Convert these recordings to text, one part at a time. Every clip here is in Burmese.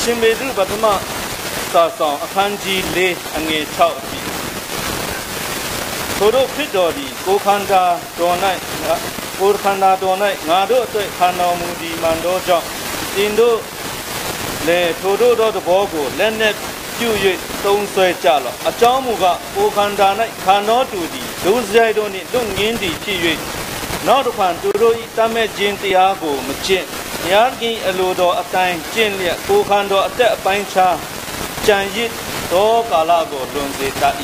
ရှင်မေတုပထမစာဆောင်အခန်းကြီး၄အငယ်6အထိထို့ဖြစ်တော်သည်ကိုခန္ဓာတော်၌ကိုခန္ဓာတော်၌ငါတို့အတွက်ခန္ဓာမူသည်မှန်သောကြောင့်တင်တို့လည်းထို့သောသဘောကိုလက်နက်ပြု၍သုံးဆွဲကြလော့အကြောင်းမူကားကိုခန္ဓာ၌ခန္ဓာတူသည်ဒုစရိုက်တို့နှင့်လွတ်ငင်းသည်ဖြစ်၍နောက်တစ်ခါသူတို့၏တတ်မဲ့ခြင်းတရားကိုမကျင့်ဘုရားခင်အလိုတော်အတိုင်းကျင့်လျက်ကိုခန္ဓာအသက်အပိုင်းခြားကြံရစ်သောကာလကိုလွန်စေတတ်၏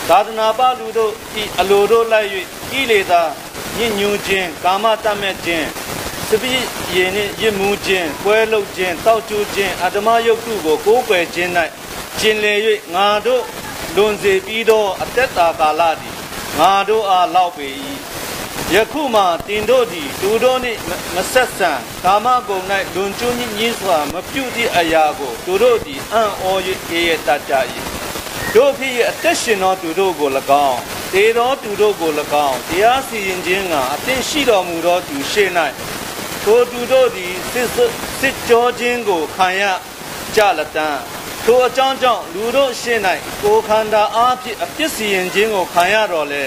သာသနာ့ပလူတို့ဤအလိုတို့လိုက်၍ကိလေသာညှဉ်းညူးခြင်းကာမတတ်မဲ့ခြင်းစပိယင်နှင့်ရစ်မှုခြင်းပွဲလုခြင်းတောက်ကျူးခြင်းအတ္တမယုတ်တုကိုကိုးကွယ်ခြင်း၌ကျင်လည်၍ငါတို့လွန်စေပြီးသောအသက်တာကာလသည်ငါတို့အားလောက်ပေ၏ယခုမှတင်တို့သည်သူတို့နှင့်မဆက်ဆံကာမဂုဏ်၌လွန်ကျူးညည်းစွာမပြုသည့်အရာကိုသူတို့သည်အံ့ဩ၍အေးရတတ်ကြ၏တို့ဖြစ်၏အသက်ရှင်သောသူတို့ကို၎င်းတေသောသူတို့ကို၎င်းတရားစီရင်ခြင်းကအသင်ရှိတော်မူသောသူရှေ့၌ထိုသူတို့သည်စစ်ကြောခြင်းကိုခံရကြလက်တန်းထိုအကြောင်းကြောင့်လူတို့ရှေ့၌ကိုခန္ဓာအားဖြင့်အပြစ်စီရင်ခြင်းကိုခံရတော်လဲ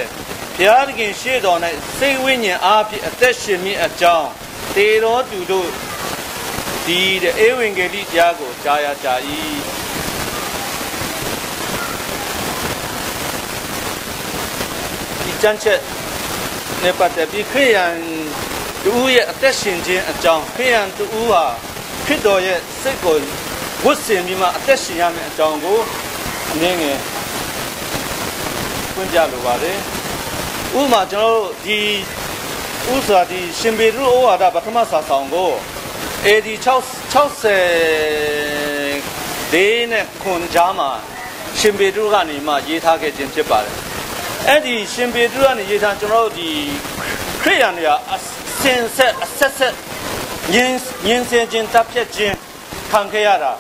ဘုရားသခင်ရှေ့တော်၌စိတ်ဝိညာဉ်အားဖြင့်အသက်ရှင်မိအကြောင်းတေသောသူတို့ဒီဧဝံဂေလိတရားကိုကြားရကြ၏ဒီကျမ်းချက်နဲ့ပတ်သက်ပြီးခရိယန်သူရဲ့အသက်ရှင်ခြင်းအကြောင်းခရိယန်သူဟာခရစ်တော်ရဲ့စိတ်ကိုဝတ်ဆင်ပြီးမှအသက်ရှင်ရမယ့်အကြောင်းကိုအနည်းငယ်ဖွင့်ပြလိုပါတယ်ဥပမာကျွန်တော်တို့ဒီဥစွာဒီရှင်ပေရုဩဝါဒပထမစာဆောင်ကို AD 60နဲ့ခွန်ကြားမှာရှင်ပေရုကနေမှရေးထားခဲ့ခြင်းဖြစ်ပါတယ်အဲ့ဒီရှင်ပေရုကနေရေးထားကျွန်တော်တို့ဒီခရိယန်တွေကအစင်ဆက်အဆက်ဆက်ညင်စင်ခြင်းတပ်ဖြတ်ခြင်းခံခဲ့ရတာ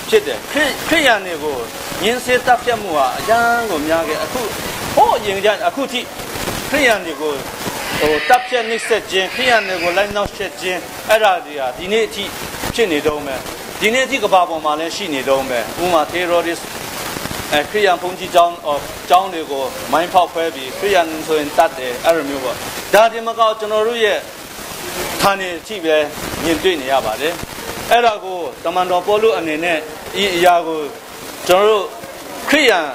ဖြစ်တယ်ခရိယန်တွေကိုညင်စင်တပ်ဖြတ်မှုဟာအရန်ကိုများခဲ့အခုဟောရင်ကြအခုထိခရိယန်တွေကိုတပ်ဖြတ်နှိမ့်ဆက်ခြင်းခရိယန်တွေကိုလိုက်နောက်ဆက်ခြင်းအဲ့ဒါတွေကဒီနေ့အထိဖြစ်နေတော့မယ်ဒီနေ့အထိကဘာပေါ်မှာလည်းရှိနေတော့မယ်ဥမာ terrorist ခရိယန်ဘုံကြီးကျောင်းတွေကိုမိုင်းဖောက်ခွဲပြီးခရိယန်ဆိုရင်တတ်တယ်အဲ့လိုမျိုးပေါ့ဒါဒီမကောက်ကျွန်တော်တို့ရဲ့ဌာနေအထိပဲမြင်တွေ့နေရပါတယ်အဲ့ဒါကိုတမန်တော်ပေါလုအနေနဲ့ဤအရာကို ကျွန်တော်တို့ခရိယန်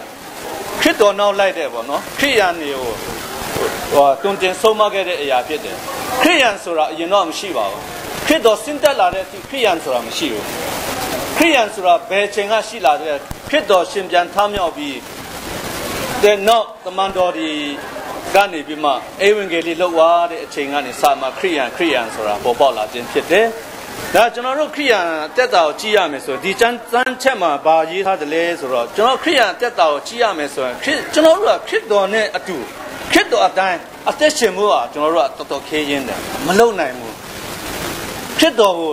ခရစ်တော်နောက်လိုက်တဲ့ပေါ့နော်ခရိယန်တွေကိုတွင်တင်ဆုံးမခဲ့တဲ့အရာဖြစ်တယ်ခရိယန်ဆိုတာအရင်တော့မရှိပါဘူးခရစ်တော်ဆင်းသက်လာတဲ့ခရိယန်ဆိုတာမရှိဘူးခရိယန်ဆိုတာဘယ်ချိန်ကရှိလာတဲ့ခရစ်တော်ရှင်ပြန်ထမြောက်ပြီးတဲ့နောက်သမန်တော်ဒီကနေပြီးမှအေဝံဂေလိလောက်သွားတဲ့အချိန်ကနေစမှခရိယန်ဆိုတာပေါ်ပေါက်လာခြင်းဖြစ်တယ်ဒါကျွန်တော်တို့ခရိယန်တက်တာကိုကြည့်ရမယ်ဆိုဒီစမ်းချက်မှာဘာရေးထားတယ်လဲဆိုတော့ကျွန်တော်ခရိယန်တက်တာကိုကြည့်ရမယ်ဆိုရင်ကျွန်တော်တို့ကခရစ်တော်နဲ့အတူခရစ်တော်အတိုင်းအသက်ရှင်မှုဟာကျွန်တော်တို့ကတော်တော်ခဲရင်းတယ်မလုံနိုင်ဘူးခရစ်တော်ကို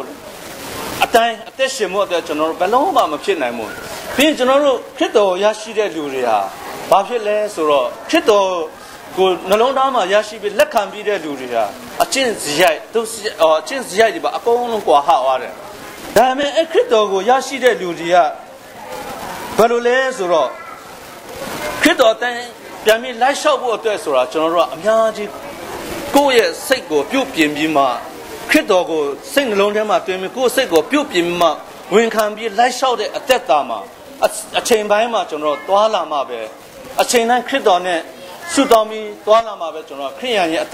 အတိုင်းအသက်ရှင်မှုအတွက်ကျွန်တော်တို့ဘယ်လုံးမှမဖြစ်နိုင်ဘူးပြီးရင်ကျွန်တော်တို့ခရစ်တော်ကိုရရှိတဲ့လူတွေဟာဘာဖြစ်လဲဆိုတော့ခရစ်တော်ကိုနှလုံးသားမှာရရှိပြီးလက်ခံပြီးတဲ့လူတွေဟာအကျင့်စရိုက်သူအကျင့်စရိုက်တွေပါအကုန်လုံးကွာဟသွားတယ်ဒါပေမဲ့အခရစ်တော်ကိုရရှိတဲ့လူတွေကဘယ်လိုလဲဆိုတော့ခရစ်တော်တန်ပြန်ပြီးလိုက်လျှောက်ဖို့အတွက်ဆိုတာကျွန်တော်တို့ကအများကြီးကိုယ့်ရဲ့စိတ်ကိုပြုတ်ပြင်ပြီးမှခရစ်တော်ကိုစိတ်နှလုံးထဲမှာတွင်ပြီးကိုယ့်စိတ်ကိုပြုတ်ပြင်ပြီးမှဝန်ခံပြီးလိုက်လျှောက်တဲ့အသက်တာမှာအချိန်ပိုင်းမှာကျွန်တော်သွားလာမှပဲအချိန်တိုင်းခရစ်တော်နဲ့ဆုတောင်းပြီးသွားလာမှာပဲကျွန်တော်ခရိယန်ရဲ့အသ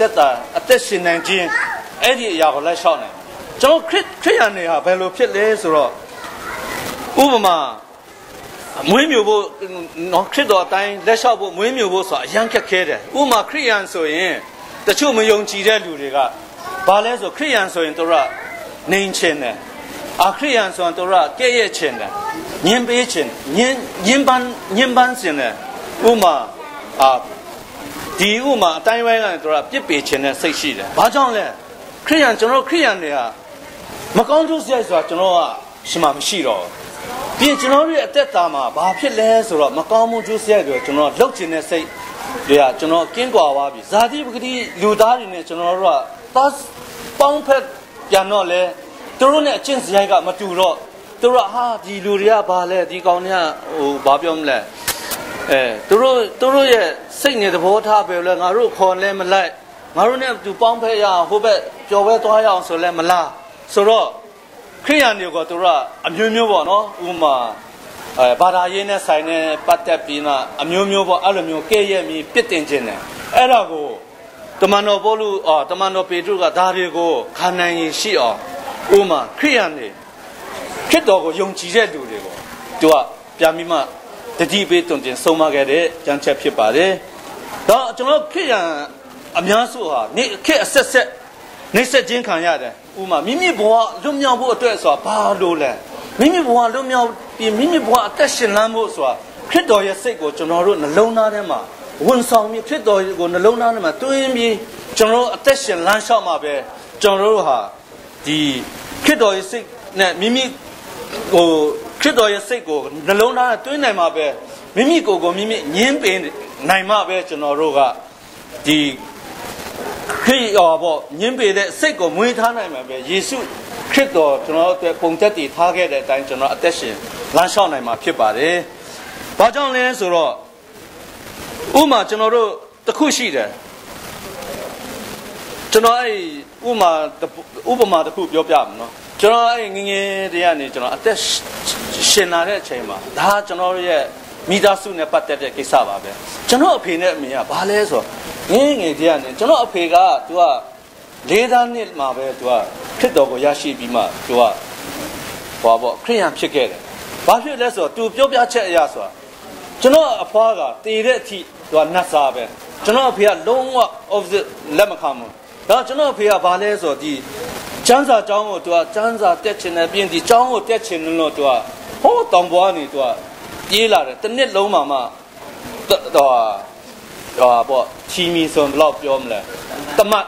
က်ရှင်နိုင်ခြင်းအဲ့ဒီအရာကိုလိုက်လျှောက်နိုင်ကျွန်တော်ခရိယန်တွေဟာဘယ်လိုဖြစ်လဲဆိုတော့ဥပမာမွေးမြူဖို့နော်ခရစ်တော်အတိုင်းလက်လျှောက်ဖို့မွေးမြူဖို့ဆိုတာအရန်ခက်ခဲတယ်ဥပမာခရိယန်ဆိုရင်တချို့မယုံကြည်တဲ့လူတွေကဘာလဲဆိုခရိယန်ဆိုရင်တို့ကနေချင်းတယ်အခရိယန်ဆိုရင်တို့ကဲ့ရဲ့ချင်းတယ်ညင်ပေးချင်းညင်ပန်းစင်တယ်ဥပမာဒီဥမာအတိုင်းဝိုင်းကနေတို့ကပြစ်ပေခြင်းနဲ့စိတ်ရှိတယ်။ဘာကြောင့်လဲခရိယန်ကျွန်တော်ခရိယန်တွေကမကောင်းကျိုးစရိုက်ဆိုတာကျွန်တော်ကရှိမှမရှိတော့ပြီးရင်ကျွန်တော်တို့ရဲ့အသက်တာမှာဘာဖြစ်လဲဆိုတော့မကောင်းမှုကျိုးစရိုက်တွေကျွန်တော်လှုပ်ခြင်းနဲ့စိတ်တွေကကျွန်တော်ကင်းကွာသွားပြီဇာတိပဂတိလူသားတွေနဲ့ကျွန်တော်တို့ကသပေါင်းဖက်ပြန်တော့လဲသူတို့နဲ့အကျင့်စရိုက်ကမတူတော့သူတို့ကဟာဒီလူတွေကဘာလဲဒီကောင်တွေကဘာပြောမလဲသူတို့ရဲ့စိတ်နဲ့သဘောထားပဲလဲငါတို့ခေါ်လဲမလိုက်ငါတို့နဲ့သူပေါင်းဖက်ရအောင်ဟိုဘက်ပျော်ပဲသွားရအောင်ဆိုလဲမလားဆိုတော့ခရိယန်တွေကသူတို့ကအမျိုးမျိုးပေါ့နော်ဥပမာဘာသာရေးနဲ့ဆိုင်နဲ့ပတ်သက်ပြီးမှအမျိုးမျိုးပေါ့အဲ့လိုမျိုးကဲ့ရဲ့ပြီးပြစ်တင်ခြင်းတယ်အဲ့ဒါကိုတမန်တော်ပေါလုတမန်တော်ပေတရုကဒါတွေကိုခံနိုင်ရင်ရှိအောင်ဥပမာခရိယန်တွေခရစ်တော်ကိုယုံကြည်တဲ့လူတွေကိုသူကပြန်ပြီးမှတတိပေးတွင်တင်ဆုံးမခဲ့တဲ့ကြံချက်ဖြစ်ပါတယ်။ဒါကျွန်တော်ခရိယန်အများစုဟာနေခက်အဆက်နေဆက်ခြင်းခံရတယ်။ဥပမာမိမိဘဝလွတ်မြောက်ဖို့အတွက်ဆိုတာဘာလို့လဲ။မိမိဘဝလွတ်မြောက်ပြီးမိမိဘဝအသက်ရှင်လန်းဖို့ဆိုတာခရစ်တော်ရဲ့စိတ်ကိုကျွန်တော်တို့နှလုံးသားထဲမှာဝန်ဆောင်ပြီးခရစ်တော်ကိုနှလုံးသားထဲမှာတွင်းပြီးကျွန်တော်တို့အသက်ရှင်လန်းလျှောက်မှာပဲကျွန်တော်တို့ဟာဒီခရစ်တော်ရဲ့စိတ်နဲ့မိမိခရစ်တော်ရဲ့စိတ်ကိုနှလုံးသားနဲ့တွင်းနိုင်မှာပဲမိမိကိုယ်ကိုမိမိညှင်းပင်နိုင်မှာပဲကျွန်တော်တို့ကဒီခရစ်တော်ပေါ့ညှင်းပင်တဲ့စိတ်ကိုမွေးထားနိုင်မှာပဲယေရှုခရစ်တော်ကျွန်တော်တို့ပုံသက်တည်ထားခဲ့တဲ့အတိုင်းကျွန်တော်အသက်ရှင်လမ်းလျှောက်နိုင်မှာဖြစ်ပါတယ်။ဘာကြောင့်လဲဆိုတော့ဥမာကျွန်တော်တို့တစ်ခုရှိတယ်ကျွန်တော်အဲ့ဥပမာတစ်ခုပြောပြမယ်နော်ကျွန်တော်အဲ့ငငယ်တည်းကနေကျွန်တော်အသက်ရှင်လာတဲ့အချိန်မှာဒါကျွန်တော်ရဲ့မိသားစုနဲ့ပတ်သက်တဲ့ကိစ္စပါပဲကျွန်တော်အဖေနဲ့အမေကဘာလဲဆိုတော့ငယ်တည်းကနေကျွန်တော်အဖေကသူက၄ သားနှစ်မှာပဲသူကခရစ်တော်ကိုရရှိပြီးမှသူကဘာပေါ့ခရိယန်ဖြစ်ခဲ့တယ်ဘာဖြစ်လဲဆိုတော့သူပြောပြချက်အရာဆိုတော့ကျွန်တော်အဖွားကတည်တဲ့အထိသူကနတ်စားပဲကျွန်တော်အဖေကလုံးဝ opposite လက်မခံဘူးဒါကျွန်တော်အဖေကဘာလဲဆိုတော့ဒီကျမ်းစာကျောင်းကိုသူကကျမ်းစာတက်ချင်တယ်ပြီးရင်ဒီကျောင်းကိုတက်ချင်လို့သူကဟိုးတောင်ပေါ်ကနေသူကပြေးလာတယ်တစ်နှစ်လုံးမှပေါ့ချီမီဆိုဘယ်လောက်ပြောမလဲတမတ်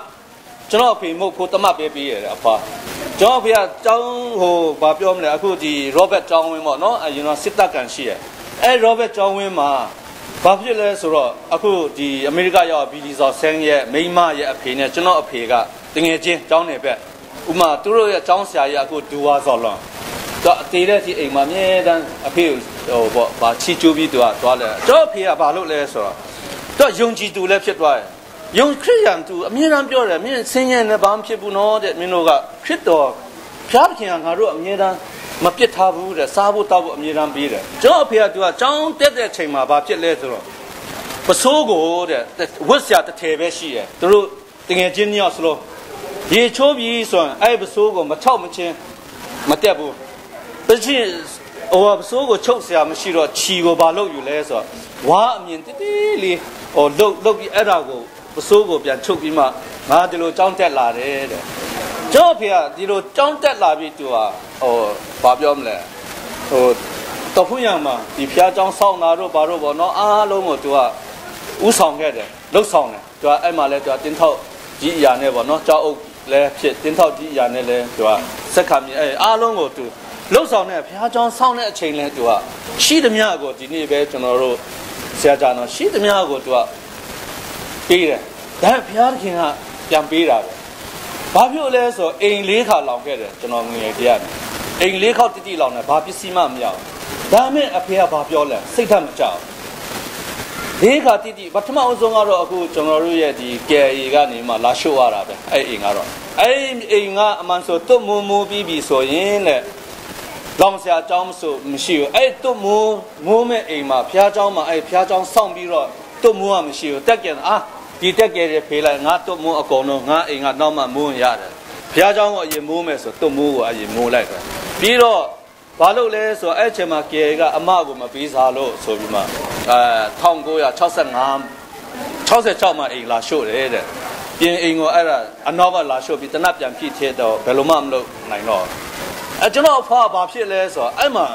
ကျွန်တော်အဖေမဟုတ်ဖို့တမတ်ပဲပေးရတယ်အဖွာကျွန်တော်အဖေကကျောင်းဟိုဘာပြောမလဲအခုဒီ Robert ကျောင်းဝင်းပေါ့နော်ကျွန်တော်စစ်တပ်ကန်ရှိတယ်အဲ Robert ကျောင်းဝင်းမှာဘာဖြစ်လဲဆိုတော့အခုဒီအမေရိကရောက်ဘီလီဇော်ဆန်းရဲ့မိန်းမရဲ့အဖေနဲ့ကျွန်တော်အဖေကတငယ်ချင်းကျောင်းနေပဲဥမာသူတို့ရဲ့ကျောင်းဆရာကြီးအခုဒူဝါဇော်လွန်သူအသေးတဲ့ဒီအိမ်မှာအမြဲတမ်းအဖေဟိုပေါ့ဗာချီကျိုးပြီးသူကသွားလဲကျွန်တော်အဖေကဘာလုပ်လဲဆိုတော့သူယုံကြည်သူလည်းဖြစ်သွားတယ်ယုံခရစ်ယာန်သူအမြဲတမ်းပြောတယ်မင်းဆင်းရဲနဲ့ဘာမှဖြစ်ဘူးနော်တဲ့မင်းတို့ကခရစ်တော်ဖျားခင်ကငါတို့အမြဲတမ်း မပြစ်ထားဘူးတဲ့စားဖို့တောက်ဖို့အမြဲတမ်းပေးတယ်ကျွန်တော်အဖေကသူကចောင်းတက်တဲ့အချိန်မှာဘာဖြစ်လဲဆိုတော့ပစိုးကိုတဲ့ဝတ်စရာတစ်ထည်ပဲရှိတယ်သူတို့တငယ်ချင်းညောက်စလို့ရေချိုးပြီးဆိုရင်အဲ့ပစိုးကိုမထောက်မချင်းမတက်ဘူးပချင်းပစိုးကိုချုပ်စရာမရှိတော့ခြီကိုဘာလုပ်ယူလဲဆိုတော့ဝါအမြင်တိလေးလုတ်ပြီးအဲ့ဒါကိုပစိုးကိုပြန်ချုပ်ပြီးမှငါဒီလိုចောင်းတက်လာတယ်တဲ့ကျွန်တော်ဖေကဒီလိုចောင်းတက်လာပြီးသူကဘာပြောမလဲတော်ဖူးရမှာဒီဖျားចောင်းစောင့်တာတို့ဘာတို့ပေါ့နော်အားလုံးကိုသူကဥဆောင်ခဲ့တယ်လှုပ်ဆောင်တယ်သူကအဲ့မှာလဲသူကတင်းထောက်ကြီးအရာနဲ့ပေါ့နော်ကြောက်အုပ်လဲဖြစ်တင်းထောက်ကြီးအရာနဲ့လဲသူကစက်ခါမြေအားလုံးကိုသူလှုပ်ဆောင်တဲ့ဖျားចောင်းစောင့်တဲ့အချိန်လဲသူကရှိသမျှကိုဒီနေ့ပဲကျွန်တော်တို့ဆရာကျောင်းတော်ရှိသမျှကိုသူကပေးတယ်ဒါဖျားသခင်ကပြန်ပေးတာပဲဘာဖြစ်လဲဆိုအိမ်၄ခါလောင်ခဲ့တယ်ကျွန်တော်ငွေတည်းအိမ်၄ခေါက်တိတိလောင်တယ်ဘာပစ္စည်းမှမရဘူးဒါမဲ့အဖေကဘာပြောလဲစိတ်ထမကြောက်၄ခါတိတိပထမအဆုံးကတော့အခုကျွန်တော်တို့ရဲ့ဒီ KA ကနေမှလာရှို့ရတာပဲအဲ့အိမ်ကတော့အဲ့အိမ်ကအမှန်ဆိုတွတ်မိုးပြီးပြီဆိုရင်တဲ့လောင်ဆရာအကြောင်းမရှိဘူးအဲ့တွတ်မိုးမဲ့အိမ်မှာဖျားเจ้าမှာအဲ့ဖျားเจ้าစောင့်ပြီးတော့တွတ်မိုးကမရှိဘူးတက်ကြတယ်ဒီတက်ကြတယ်ဖေးလိုက်ငါတွတ်မိုးအကုန်လုံးငါအိမ်ကနောက်မှမိုးရတယ်ဘုရားเจ้าကအရင်မိုးမယ်ဆိုတွတ်မိုးကိုအရင်မိုးလိုက်တယ်ပြီးတော့ဘာလို့လဲဆိုတော့အဲ့ချိန်မှာ KA ကအမကိုမပေးစားလို့ဆိုပြီးမှ1966မှာအိမ်လာရှို့တယ်တဲ့ပြင်အိမ်ကိုအဲ့ဒါအနောက်ဘက်လာရှို့ပြီးတနတ်ပြန်ပြည့်ထဲတော့ဘယ်လိုမှမလုပ်နိုင်တော့ကျွန်တော်အဖေကဘာဖြစ်လဲဆိုတော့အဲ့မှာ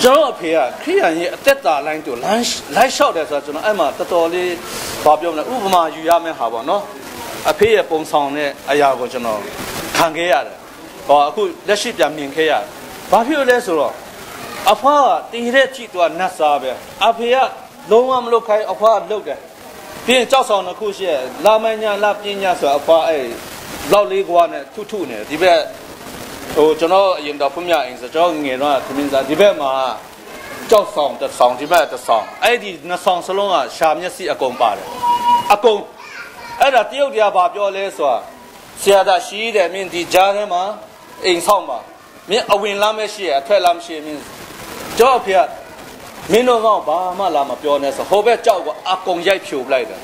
ကျွန်တော်အဖေကခရိယန်ရဲ့အသက်တာလိုင်းတို့လိုက်လျှောက်တယ်ဆိုတော့ကျွန်တော်အဲ့မှာတော်တော်လေးဘာပြောမလဲဥပမာယူရမယ့်ဟာပေါ့နော်အဖေရဲ့ပုံဆောင်တဲ့အရာကိုကျွန်တော်ခံခဲ့ရတယ်အခုလက်ရှိပြန်မြင်ခဲ့ရတယ်ဘာဖြစ်လဲဆိုတော့အဖွားကတည်တဲ့ကြည့်တော့နတ်စားပဲအဖေကလုံးဝမလုပ်ခိုင်းအဖွားကလုပ်တယ်ပြီးရင်ကြောက်ဆောင်တစ်ခုရှိလာမညာလာပညာဆိုအဖွားအဲ့လောက်လေးကွာနဲ့ထုနေဒီဘက်ကျွန်တော်အရင်တော့ဖုန်းမြအိမ်ဆိုကျွန်တော်ငယ်တော့သမင်းစားဒီဘက်မှာကြောက်ဆောင်တစ်ဆောင်ဒီဘက်တစ်ဆောင်အဲ့ဒီနှစ်ဆောင်စလုံးကရှာမျက်စိအကုန်ပါတယ်အကုန်အဲ့ဒါတရုတ်တရားဘာပြောလဲဆိုတာဆရာသားရှိတယ်မင်းဒီကြားထဲမှာအိမ်ဆောင်ပါမင်းအဝင်လာမရှိရအထွက်လာမရှိမင်းကြောက်ဖေမင်းတို့ကဘာမှလာမပြောနဲ့ဆိုဟိုဘက်ကြောက်ကအကုန်ရိုက်ဖြိုပလိုက်တယ်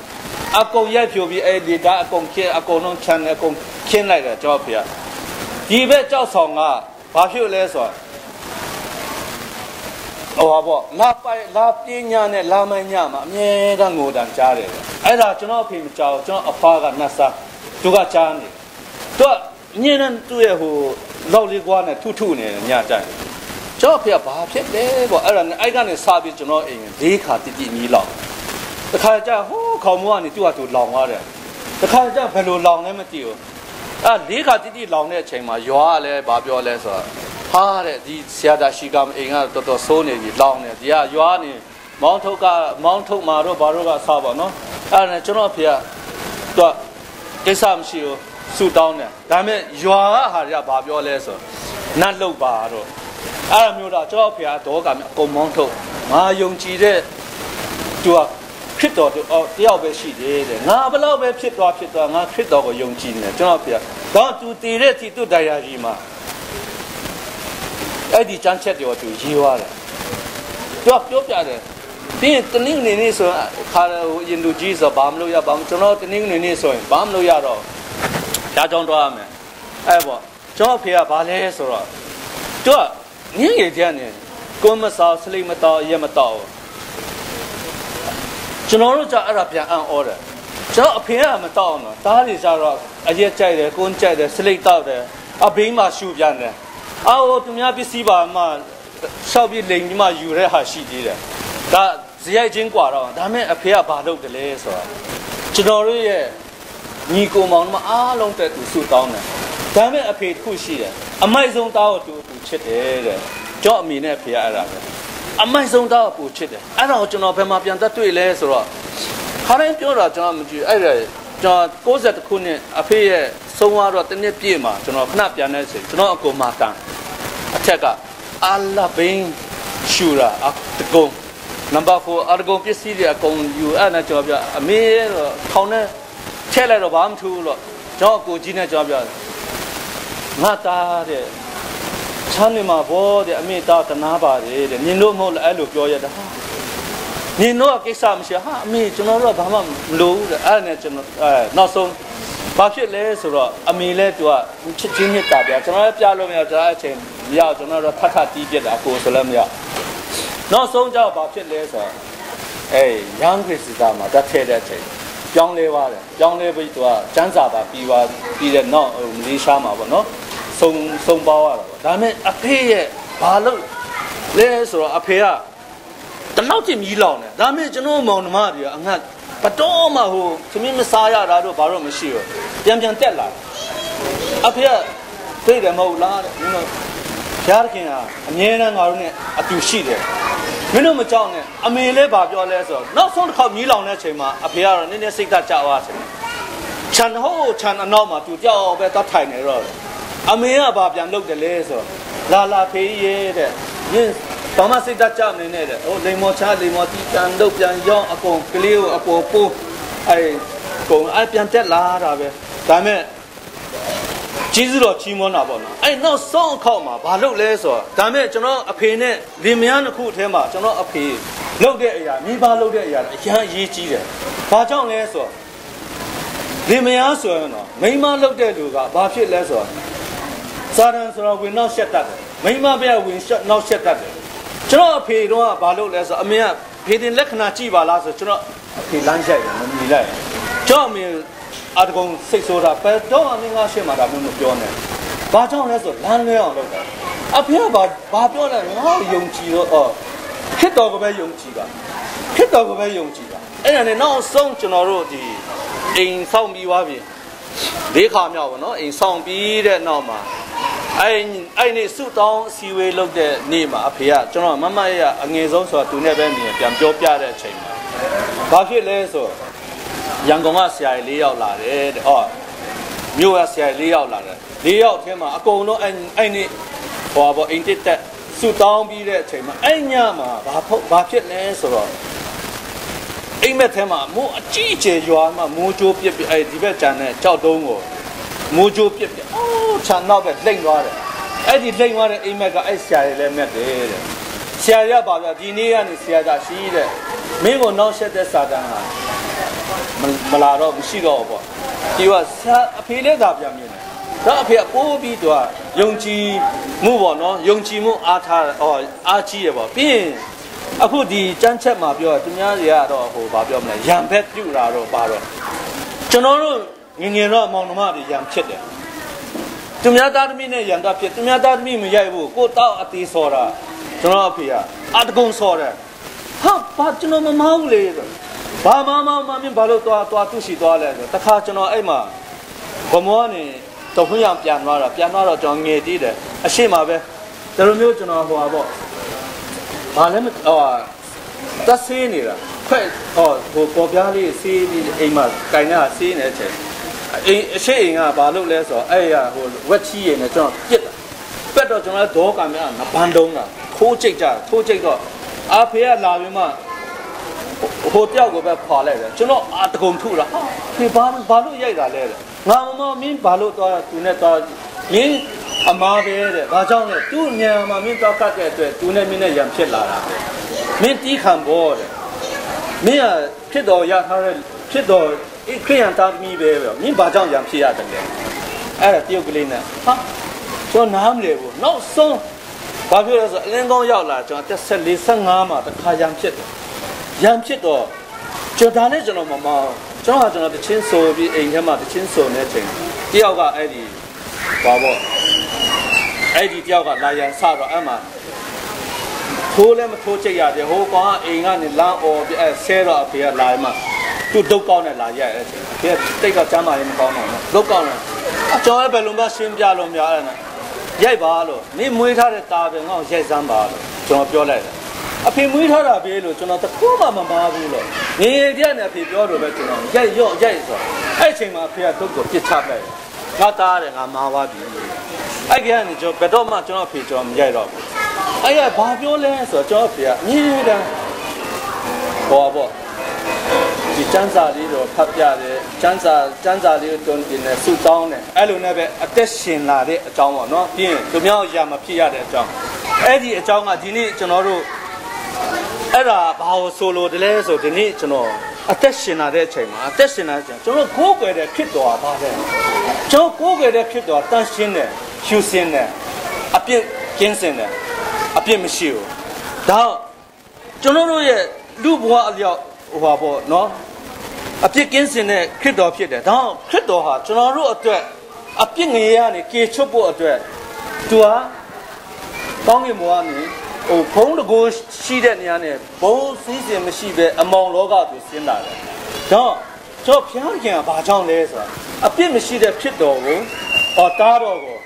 အကုန်ရိုက်ဖြိုပြီးအဲ့ဒီဒါအကုန်ခင်းအကုန်လုံးချမ်းအကုန်ခင်းလိုက်တယ်ကြောက်ဖေဒီဘက်ကြောက်ဆောင်ကဘာဖြစ်လဲဆိုတော့ပေါ့လာပညာနဲ့လာမညာမှာအမြဲတမ်းငိုတန်ကြားတယ်အဲ့ဒါကျွန်တော်အဖေမကြောက်ကျွန်တော်အဖွားကနတ်စားသူကကြားနေသူကညနေသူ့ရဲ့ဟိုလောက်လေးကွာနဲ့ထုနေတယ်ညတိုင်းကျွန်တော်ဖေကဘာဖြစ်လဲပေါ့အဲ့ဒါနဲ့အဲ့ကနေစပြီးကျွန်တော်အိမ်၄ခါတိတိနီးလောက်တခါကျဟိုးခေါင်းမကနေသူ့ဟာသူလောင်သွားတယ်တခါကျဘယ်လိုလောင်လဲမသိဘူးအဲ့၄ခါတိတိလောင်တဲ့အချိန်မှာရွာကလည်းဘာပြောလဲဆိုတော့ဟာတဲ့ဒီဆရာသားရှိကမအိမ်ကတော်တော်ဆိုးနေပြီလောင်နေဒီကရွာနေမောင်းထုတ်မှာတော့ဘာတို့ကစားပါနော်အဲ့ဒါနဲ့ကျွန်တော်ဖေကသူကကိစ္စမရှိဘူးဆူတောင်းတယ်ဒါပေမဲ့ရွာကဟာတွေကဘာပြောလဲဆိုနတ်လုတ်ပါတော့အဲ့လိုမျိုးတော့ကျွန်တော်ဖေကတော့ကအကုန်မောင်းထုတ်ငါယုံကြည်တဲ့သူကဖြစ်တော်တယောက်ပဲရှိတယ်တဲ့ငါဘယ်လောက်ပဲဖြစ်သွားငါဖြစ်တော်ကိုယုံကြည်နေတယ်ကျွန်တော်ဖေကတော့သူတည်တဲ့ဒီသူတရားကြီးမှာအဲ့ဒီချမ်းချက်တွေကိုသူရေးသွားတယ်သူကပြောပြတယ်ပြီးရင်တနင်္ဂနွေနေ့ဆိုခါရင်လူကြီးဆိုဘာမလို့ရပါဘူးကျွန်တော်တနင်္ဂနွေနေ့ဆိုရင်ဘာမလို့ရတော့ဒါကြောင့်တော့ရမယ်အဲ့ပေါ့ကျွန်တော်ဖေကဘာလဲဆိုတော့သူကငင်းငယ်တဲ့နေကိုမစားစလိမတော်ရမတော်ကျွန်တော်တို့ကအဲ့ဒါပြန်အံ့ဩတယ်ကျွန်တော်အဖေကမတော်နော်တားတွေကြတော့အရက်ကြိုက်တယ်ကိုန်းကြိုက်တယ်စလိတောက်တယ်အဘိန်းမှာရှူပြန်တယ်အော်သူများပစ္စည်းပါမှရှောက်ပြီးလိန်ကြီးမှယူတဲ့ဟာရှိသေးတယ်ဒါဇယိုက်ချင်းกว่าတော့ဒါမဲ့အဖေကဘာလုပ်တယ်လဲဆိုတာကျွန်တော်တို့ရဲ့ညီကိုမောင်တို့အားလုံးတက်သူစုတောင်းတယ်ဒါမဲ့အဖေတစ်ခုရှိတယ်အမိုက်ဆုံးသားကိုသူချစ်တယ်တဲ့ကြော့အမေနဲ့အဖေကအဲ့ဒါပဲအမိုက်ဆုံးသားကိုချစ်တယ်အဲ့ဒါကိုကျွန်တော်ဘယ်မှာပြန်တက်တွေ့လဲဆိုတော့ခါတိုင်းပြောတာကျွန်တော်မကြည့်အဲ့ဒါကျွန်တော်60ခုနှစ်အဖေရဲ့ဆုံးသွားတော့တနည်းပြည့်မှာကျွန်တော်ခဏပြန်နေချိန်ကျွန်တော်အကူမာတန်အထက်ကအာလာဘင်းရှူရာတကုံနံပါတ်4အရဂုံပစ္စည်းတွေအကုန်ယူအဲ့နဲ့ကျွန်တော်ပြအမေတော့ခေါင်းနဲ့ထည့်လိုက်တော့ဘာမှမထူးလို့ကျွန်တော်ကိုကြီးနဲ့ကျွန်တော်ပြငါသားတဲ့ 찬이마 보데 아미다 나바데 니노 몰 알로 뼈야다 니노가ကိစ္စမရှိဟာအမေကျွန်တော်တို့ကဘာမှမလိုဘူးတဲ့အဲ့နဲ့ကျွန်တော်နောက်ဆုံးဘာဖြစ်လဲဆိုတော့အမေလဲသူကချစ်ချင်းမြတ်တာဗျာကျွန်တော်လည်းပြလို့မရကျွန်တော်အချိန်မရကျွန်တော်တို့ထပ်တီးပြစ်တာကိုဆိုလည်းမရနောက်ဆုံးကျတော့ဘာဖြစ်လဲဆိုတော့ရန်ခရစ်သားမှာတက်ထဲတဲ့အချိန်ပြောင်းလဲသွားတယ်ပြောင်းလဲပြီးသူကစန်းစာပါပြီးတဲ့နောက်မလေးရှားမှာပေါ့နော်စုံပေါရတာပေါ့ဒါပေမဲ့အဖေရဲ့ဘာလို့လဲဆိုတော့အဖေကတလောက်တိမြည်လောင်တယ်ဒါပေမဲ့ကျွန်တော်မောင်နှမတွေကအငတ်ဘတော်မှဟိုသမီးမစားရတာတော့ဘာလို့မရှိဘူးပြန်တက်လာအဖေကသိတယ်မဟုတ်လားတဲ့မင်းတို့ဖျားခင်ကအမြဲတမ်းငါတို့နဲ့အတူရှိတယ်မင်းတို့မကြောက်နဲ့အမေလည်းဘာပြောလဲဆိုတော့နောက်ဆုံးတစ်ခေါက်မြည်လောင်တဲ့အချိန်မှာအဖေကတော့နည်းနည်းစိတ်ဓာတ်ကျသွားတယ်ခြံအနောက်မှာသူကြောက်ပဲတတ်ထိုင်နေတော့အမေကဘာပြန်လုပ်တယ်လဲဆိုတော့လာဖေးရဲတဲ့မင်းဘာမှစိတ်ဓာတ်ကြမနေနဲ့တဲ့ဟိုလိမ္မောချလိမ္မောတီးပြန်လုပ်ပြန်ရောင်းအကုန်ကလေးကိုအပေါ်ပိုးကုန်ပြန်တက်လာတာပဲဒါပေမဲ့ကြီးစုတော်ချီးမွမ်းတာပေါ့နော်နောက်ဆုံးအခေါက်မှာဘာလုပ်လဲဆိုတော့ဒါပေမဲ့ကျွန်တော်အဖေနဲ့လင်မယားနှစ်ခုအထဲမှာကျွန်တော်အဖေလုပ်တဲ့အရာမိဘလုပ်တဲ့အရာအရန်အရေးကြီးတယ်ဘာကြောင့်လဲဆိုတော့လင်မယားဆိုရင်တော့မိန်းမလုပ်တဲ့လူကဘာဖြစ်လဲဆိုတော့စာရန်ဆိုတော့ဝင်နောက်ရှက်တတ်တယ်မိန်းမပြဝင်နောက်ရှက်တတ်တယ်ကျွန်တော်အဖေတော့ဘာလုပ်လဲဆိုအမေကဖေတင်လက္ခဏာကြည့်ပါလားဆိုကျွန်တော်အဖေလမ်းရိုက်တယ်မမြည်လိုက်ကျွန်တော်အမေအတကုံစိတ်ဆိုးတာပဲတော့အမေငါရှင်းမှာဒါမျိုးမပြောနဲ့ဘာကြောင့်လဲဆိုလမ်းလွဲအောင်လုပ်တာအဖေကဘာပြောလဲငါယုံကြည်တော့ခစ်တော်ကပဲယုံကြည်တာခစ်တော်ကပဲယုံကြည်တာအဲ့ဒါနဲ့နောက်ဆုံးကျွန်တော်တို့ဒီအိမ်ဆောင်ပြီးသွားပြီ၄ခါမြောက်ပါနော်အိမ်ဆောင်ပြီးတဲ့နောက်မှာအဲ့နေ့စုတောင်းစီဝေးလုပ်တဲ့နေ့မှာအဖေကကျွန်တော်မမရအငယ်ဆုံးဆိုတာသူနဲ့ပဲမြင်ပြန်ပြောပြတဲ့အချိန်မှာဘာဖြစ်လဲဆိုရန်ကုန်ကဆရာကြီး၄ယောက်လာတယ်တဲ့မြို့ကဆရာကြီး၄ယောက်လာတယ်၄ယောက်ထဲမှာအကုန်လုံးအဲ့နေ့ဟောပေါ့အိမ်တက်စုတောင်းပြီးတဲ့အချိန်မှာအဲ့ညမှာဘာဖြစ်လဲဆိုတော့အိမ်မက်ထဲမှာမိုးအကြီးကျယ်ရွာမှာမိုးကြိုးပြစ်ဒီဘက်ကျန်တဲ့ကြောက်တုံးကိုမိုးကြိုးပြစ်ခြံနောက်ပဲလိမ့်သွားတယ်အဲ့ဒီလိမ့်သွားတဲ့အိမ်မက်ကအဲ့ဆရာကြီးလည်းမဲ့တယ်တဲ့ဆရာကြီးကပါပြဒီနေ့ကနေဆရာသာရှိတဲ့မင်းကိုနောက်ဆက်တဲ့စာတန်းဟာမလာတော့မရှိတော့ဘူးပေါ့ဒီကဆရာအဖေလည်းသာပြန်မြင်တယ်ဒါအဖေကပိုးပြီးတော့ယုံကြည်မှုပေါ့နော်ယုံကြည်မှုအားကြီးရပေါ့ပြီးရင်အခုဒီစမ်းချက်မှာပြောသူများတွေကတော့ဟိုဘာပြောမလဲရံဖက်ပြူတာတော့ပါတော့ကျွန်တော်တို့ငငယ်တော့မောင်နှမတွေရံဖြစ်တယ်သူများသားသမီးနဲ့ရံတော့ဖြစ်သူများသားသမီးမရိုက်ဘူးကိုတောက်အသေးစော်တာကျွန်တော်အဖေကအတကုံစော်တယ်ဟာဘာကျွန်တော်မမဟုတ်လေဘာမမမင်းဘာလို့သွားသူ့ရှိသွားလဲဆိုတခါကျွန်တော်အဲ့မှာဘမောကနေတော့ခွင့်ရပြန်သွားတော့ကျွန်တော်ငယ်သေးတယ်အရှိမပဲဒါလိုမျိုးကျွန်တော်ဟိုပါပေါ့ဘာလဲတက်ဆေးနေတာခွဲ့ဟိုပေါ်ပြားလေးဆေးပြီးအိမ်မှာကင်နေတာဆေးနေတဲ့အချိန်အရှိအိမ်ကဘာလုပ်လဲဆိုတော့အဲ့ရဟိုဝက်ချီရည်နဲ့ကျွန်တော်ပြစ်တာပက်တော့ကျွန်တော်ဒေါကံများငပန်းတုံးတာထိုးချိတ်တော့အဖေကလာပြီးမှဟိုတယောက်ကိုပဲခွာလိုက်တယ်ကျွန်တော်တကုံထုတာဖေဘာလို့ရိုက်တာလဲငါမမင်းဘာလို့သွားသူနဲ့သွားမင်းအမားပဲတဲ့ဘာကြောင့်လဲသူ့ညံမှာမင်းတော့ကတ်တဲ့အတွက်သူနဲ့မင်းနဲ့ရံဖြစ်လာတာမင်းတီးခံဖို့တဲ့မင်းကဖြစ်တော်ရထားတဲ့ဖြစ်တော်ခရိယန်သားသမီးပဲမင်းဘာကြောင့်ရံဖြစ်ရတယ်လဲအဲ့ဒါတရုတ်ကလေးနဲ့ဟာကျွန်တော်နားမလဲဘူးနောက်ဆုံးဘာဖြစ်လဲဆိုအလင်းကောင်းရောက်လာကျွန်တော်14-15မှာတခါရံဖြစ်တယ်ရံဖြစ်တော့ကျွန်တော်နဲ့ကျွန်တော်မမောင်းကျွန်တော်တချင်းဆိုပြီးအိမ်ထဲမှာတချင်းဆိုနေချိန်တယောက်ကအဲ့ဒီဘာပေါ့အဲ့ဒီတယောက်ကလာရန်စတော့အဲ့မှာထိုးလည်းမထိုးချိတ်ရတယ်ဟိုကောင်ကအိမ်ကနေလမ်းအော်ပြဆဲတော့အဖေကလာမှသူ့ဒုတ်ကောင်းနဲ့လာရိုက်အဲ့ချိန်အဖေကတိတ်ကကျမ်းမာရေးမကောင်းတော့ဘူးဒုတ်ကောင်းနဲ့ကျွန်တော်ဘယ်လိုမှရှင်းပြလို့မရအဲ့နဲ့ရိုက်ပါလို့နေမွေးထားတဲ့တာပဲငါ့ကိုရိုက်စမ်းပါလို့ကျွန်တော်ပြောလိုက်တယ်အဖေမွေးထားတာပဲလို့ကျွန်တော်တခုမှမမားဘူးလို့ငယ်တည်းနဲ့အဖေပြောတော့ပဲကျွန်တော်ရိုက်ဆိုအဲ့ချိန်မှာအဖေကဒုတ်ကိုပြစ်ချပလိုက်ငါသားတယ်ငါမာသွားပြီအဲ့ကနေကျွန်တော်ဘယ်တော့မှကျွန်တော်အဖေကျွန်တော်မရိုက်တော့ဘူးအဲ့ရဘာပြောလဲဆိုတော့ကျွန်တော်အဖေကအမြဲတမ်းဟောပေါ့ဒီ ဒီကျမ်းစာလေးတော့ဖတ်ပြတယ်ကျမ်းစာလေးကိုတွန်းတင်တယ်စုတောင်းတယ်အဲ့လိုနဲ့ပဲအသက်ရှင်လာတဲ့အကြောင်းပေါ့နော်ပြီးရင်သူများရာမဖြစ်ရတဲ့အကြောင်းအဲ့ဒီအကြောင်းကဒီနေ့ကျွန်တော်တို့အဲ့ဒါဘာလို့ဆိုလို့တလဲဆိုဒီနေ့ကျွန်တော်အသက်ရှင်လာတဲ့အချိန်မှာအသက်ရှင်လာတဲ့အချိန်ကျွန်တော်ကိုးကွယ်တဲ့ဖြစ်တော်ပါပဲကျွန်တော်ကိုးကွယ်တဲ့ဖြစ်တော်တန်ရှင်းတယ်ရှုစင်းတယ်အပြစ်ကင်းစင်တယ်အပြစ်မရှိဘူးဒါကျွန်တော်တို့ရဲ့လူဘဝအလျောက်ဟိုပါပေါ့နော်အပြစ်ကင်းစင်တဲ့ခရစ်တော်ဖြစ်တယ်ဒါခရစ်တော်ဟာကျွန်တော်တို့အတွက်အပြစ်ငရေကနေကေချွတ်ဖို့အတွက်သူဟာကောင်းကင်ဘဝကနေဟိုဘုံတကိုရှိတဲ့နေရာနဲ့ဘုံစည်းစိမ်မရှိပဲအမောင်လောကကိုဆင်းလာတယ်ဒါကျွန်တော်ဘုရားခင်ကဘာကြောင့်လဲဆိုတာအပြစ်မရှိတဲ့ဖြစ်တော်ကိုတားတော်ကို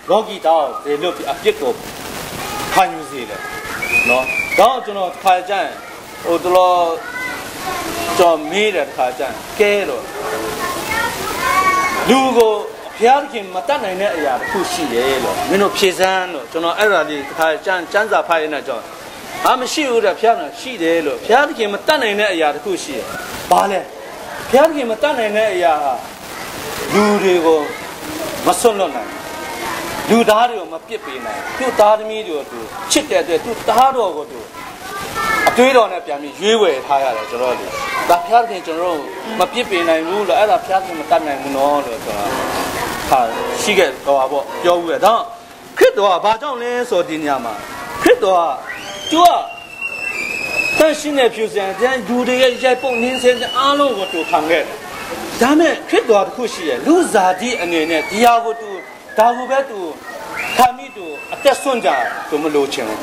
လောကီတားကိုဒေလို့အပြစ်ကိုခံယူစေတယ်နော်ဒါကျွန်တော်ခါကြရင်ဟိုတော်ကျွန်တော်မေးတဲ့ခါကျရင်ကဲတော့လူကိုဘုရားခင်မတတ်နိုင်တဲ့အရာတစ်ခုရှိရဲ့လို့မင်းတို့ဖြေစမ်းလို့ကျွန်တော်အဲ့ဒါလေးခါကျမ်းစာဖတ်ရနေကျွန်တော်မရှိဘူးတဲ့ဘုရားကရှိတယ်လို့ဘုရားခင်မတတ်နိုင်တဲ့အရာတစ်ခုရှိရဲ့ဘာလဲဘုရားခင်မတတ်နိုင်တဲ့အရာဟာလူတွေကိုမဆွတ်လွတ်နိုင်လူသားတွေကိုမပစ်ပေးနိုင်သူ့သားသမီးတွေကိုသူချစ်တဲ့အတွက်သူ့သားတော်ကိုသူအတွေးတော်နဲ့ပြန်ပြီးရွေးဝယ်ထားရတယ်ကျွန်တော်တို့ဒါဖျားခင်ကျွန်တော်တို့မပြစ်ပင်နိုင်ဘူးလို့အဲ့ဒါဖျားခင်မတတ်နိုင်ဘူးနော်လို့ကျွန်တော်ဟာရှိခဲ့တော့ပေါ့ပြောဦးရတော့ခရစ်တော်ကဘာကြောင့်လဲဆိုဒီနေရာမှာခရစ်တော်ကသူကတန်ရှင်းတဲ့ဖြူစင်တဲ့လူတွေရဲ့ရိုက်ပုံနင်းစင်အားလုံးကိုသူခံခဲ့တယ်ဒါမဲ့ခရစ်တော်တစ်ခုရှိရဲ့လူဇာတိအနေနဲ့ဒီဟာကိုသူဒါကိုပဲသူခံပြီးသူအသက်ဆွန့်ကြသူမလို့ချင်ဘူး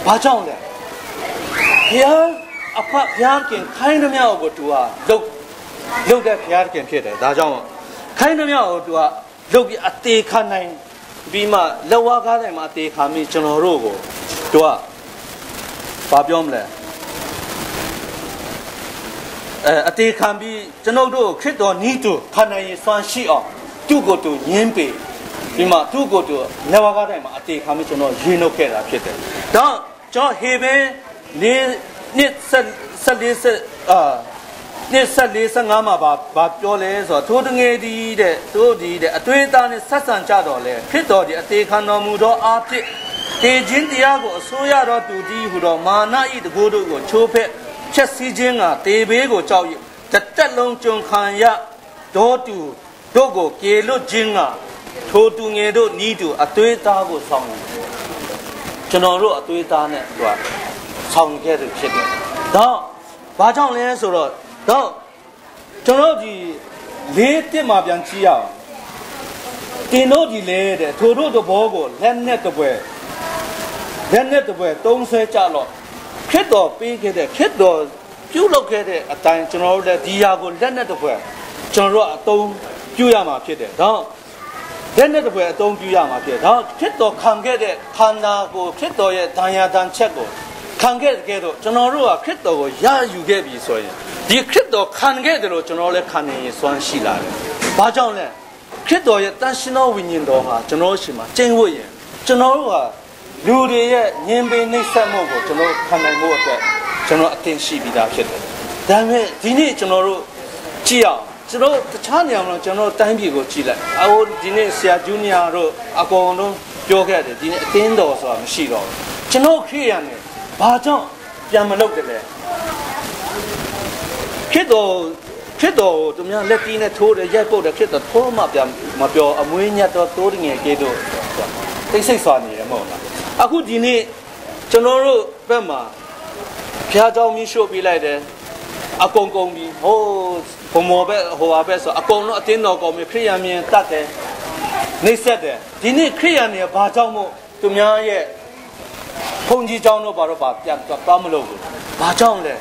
ဘာကြောင့်လဲဘုရားအဖဘုရားခင်ခိုင်းသမျှကိုသူကလုတ်တဲ့ဘုရားခင်ဖြစ်တယ်ဒါကြောင့်ခိုင်းသမျှကိုသူကလုတ်ပြီးအသေးခံနိုင်ပြီးမှလက်ဝါးကားတိုင်းမှာအသေးခံပြီးကျွန်တော်တို့ကိုသူကဘာပြောမလဲအသေးခံပြီးကျွန်တော်တို့ခရစ်တော်နီးသူခံနိုင်ရစွမ်းရှိအောင်သူ့ကိုယ်သူညင်းပေပြီးမှသူ့ကိုယ်သူလက်ဝါးကားတိုင်းမှာအသေးခံပြီးကျွန်တော်ရေနှုတ်ခဲ့တာဖြစ်တယ်ဒါကျွန်တော်ဟေဘဲနှစ်45မှာဘာပြောလဲဆိုတော့ထိုးတငယ်ဒီတဲ့တို့ဒီတဲ့အသွေးသားနဲ့ဆက်ဆံကြတော့လေဖြစ်တော်ဒီအသေးခံတော်မူသောအားဖြင့်တေခြင်းတရားကိုအစိုးရတော်သူကြီးဟူသောမာနဤတကိုးတို့ကိုချိုးဖက်ချက်စည်းခြင်းကတေဘေးကိုကြောက်၍တက်လုံးကြုံခံရတော်သူတို့ကိုကေလွတ်ခြင်းကထိုသူငယ်တို့ဤသူအသွေးသားကိုဆောင်ကျွန်တော်တို့အသွေးသားနဲ့သူကဆောင်ခဲ့တယ်ဖြစ်တယ်ဒါဘာကြောင့်လဲဆိုတော့ကျွန်တော်ဒီလေးတစ်မှာပြန်ကြည့်ရအောင်တင်တို့ဒီလေတဲ့ထိုတို့တဘောကိုလက်နဲ့တပွဲသုံးဆဲကြတော့ခရစ်တော်ပေးခဲ့တဲ့ခရစ်တော်ပြုလုပ်ခဲ့တဲ့အတိုင်းကျွန်တော်တို့လည်းဒီဟာကိုလက်နဲ့တပွဲကျွန်တော်တို့အသုံးပြုရမှာဖြစ်တယ်ဒါလက်နဲ့တပွဲအသုံးပြုရမှာဖြစ်တယ်ဒါခရစ်တော်ခံခဲ့တဲ့ခန္ဓာကိုခရစ်တော်ရဲ့ဒဏ်ရာဒဏ်ချက်ကိုခံခဲ့တဲ့တော့ကျွန်တော်တို့ကခရစ်တော်ကိုရယူခဲ့ပြီဆိုရင်ဒီခရစ်တော်ခံခဲ့တယ်လို့ကျွန်တော်လည်းခံနေရင်စွမ်းရှိလာတယ်။ဘာကြောင့်လဲခရစ်တော်ရဲ့တန်ရှင်းသောဝိညာဉ်တော်ဟာကျွန်တော်ရှိမှာကျင့်ဝတ်ရင်ကျွန်တော်တို့ဟာလူတွေရဲ့ညင်ပင်နှိမ့်ဆက်မှုကိုကျွန်တော်ခံနိုင်ဖို့အတွက်ကျွန်တော်အသင်ရှိပြီးသားဖြစ်တယ်။ဒါပေမဲ့ဒီနေ့ကျွန်တော်တို့ကြည့်အောင်ကျွန်တော်တခြားနေရာမှာကျွန်တော်တိုင်းပြည်ကိုကြည့်လိုက်။အခုဒီနေ့ဆရာဂျူနီယာတို့အကုန်လုံးပြောခဲ့တယ်ဒီနေ့အသင်းတော်ဆိုတာမရှိတော့ဘူး။ကျွန်တော်ခရစ်ယာန်နဲ့ဘာကြောင့်ပြန်မလုပ်တယ်လဲခရစ်တော်သူများလက်တီးနဲ့ထိုးတယ်ရိုက်ပုတ်တယ်ခရစ်တော်ထိုးမှပြန်မပြောအမွေးညတ်တော့တိုးငယ်ကဲတို့တိတ်ဆိတ်စွာနေတယ်မဟုတ်လားအခုဒီနေ့ကျွန်တော်တို့ဘက်မှာဖျားเจ้าမီးရှို့ပြလိုက်တယ်အကုန်ကုန်ပြီးဟိုဘုံမော်ပဲဟိုပါပဲဆိုအကုန်လုံးအတင်းတော်ကောင်မြခရိယာမြင်တတ်တယ်နှိမ့်ဆက်တယ်ဒီနေ့ခရိယာနေဘာကြောင့်မို့သူများရဲ့ဘုံကြီးเจ้าတို့ဘာတော့ပြန်သွားမလို့ဘူးဘာကြောင့်လဲ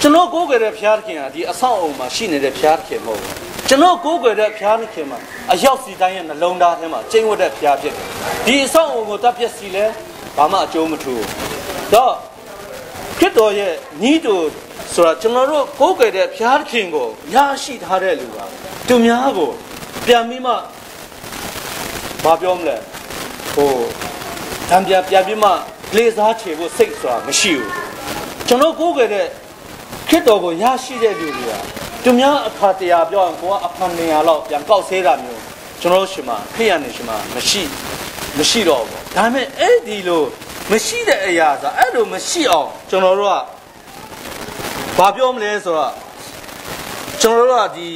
ကျွန်တော်ကိုးကွယ်တဲ့ဘုရားခင်ဟာဒီအဆောက်အအုံမှာရှိနေတဲ့ဘုရားခင်မဟုတ်ဘူးကျွန်တော်ကိုးကွယ်တဲ့ဘုရားခင်မှာအရောက်စီတိုင်းရဲ့နှလုံးသားထဲမှာကျင့်ဝတ်တဲ့ဘုရားဖြစ်တယ်ဒီအဆောက်အအုံကိုတပ်ပြက်စီလဲဘာမှအကျိုးမထူးတော့ခရစ်တော်ရဲ့ညီတို့ဆိုတာကျွန်တော်တို့ကိုးကွယ်တဲ့ဘုရားခင်ကိုရရှိထားတဲ့လူကသူများကိုပြန်ပြီးမှဘာပြောမလဲဟိုတံပြန်ပြီးမှလေစားချေဖို့စိတ်ဆိုတာမရှိဘူးကျွန်တော်ကိုးကွယ်တဲ့ ခေတ်တော်ကိုရရှိတဲ့လူတွေကသူများအခါတရားပြောရင်ကိုကအဖန်နေရလောက်ပြန်ကောက်ဆဲတာမျိုးကျွန်တော်ရှင်မှာခေတ်ရနေရှင်မှာမရှိတော့ဘူးဒါပေမဲ့အဲ့ဒီလိုမရှိတဲ့အရာဆိုအဲ့လိုမရှိအောင်ကျွန်တော်တို့ကဘာပြောမလဲဆိုတော့ကျွန်တော်တို့ကဒီ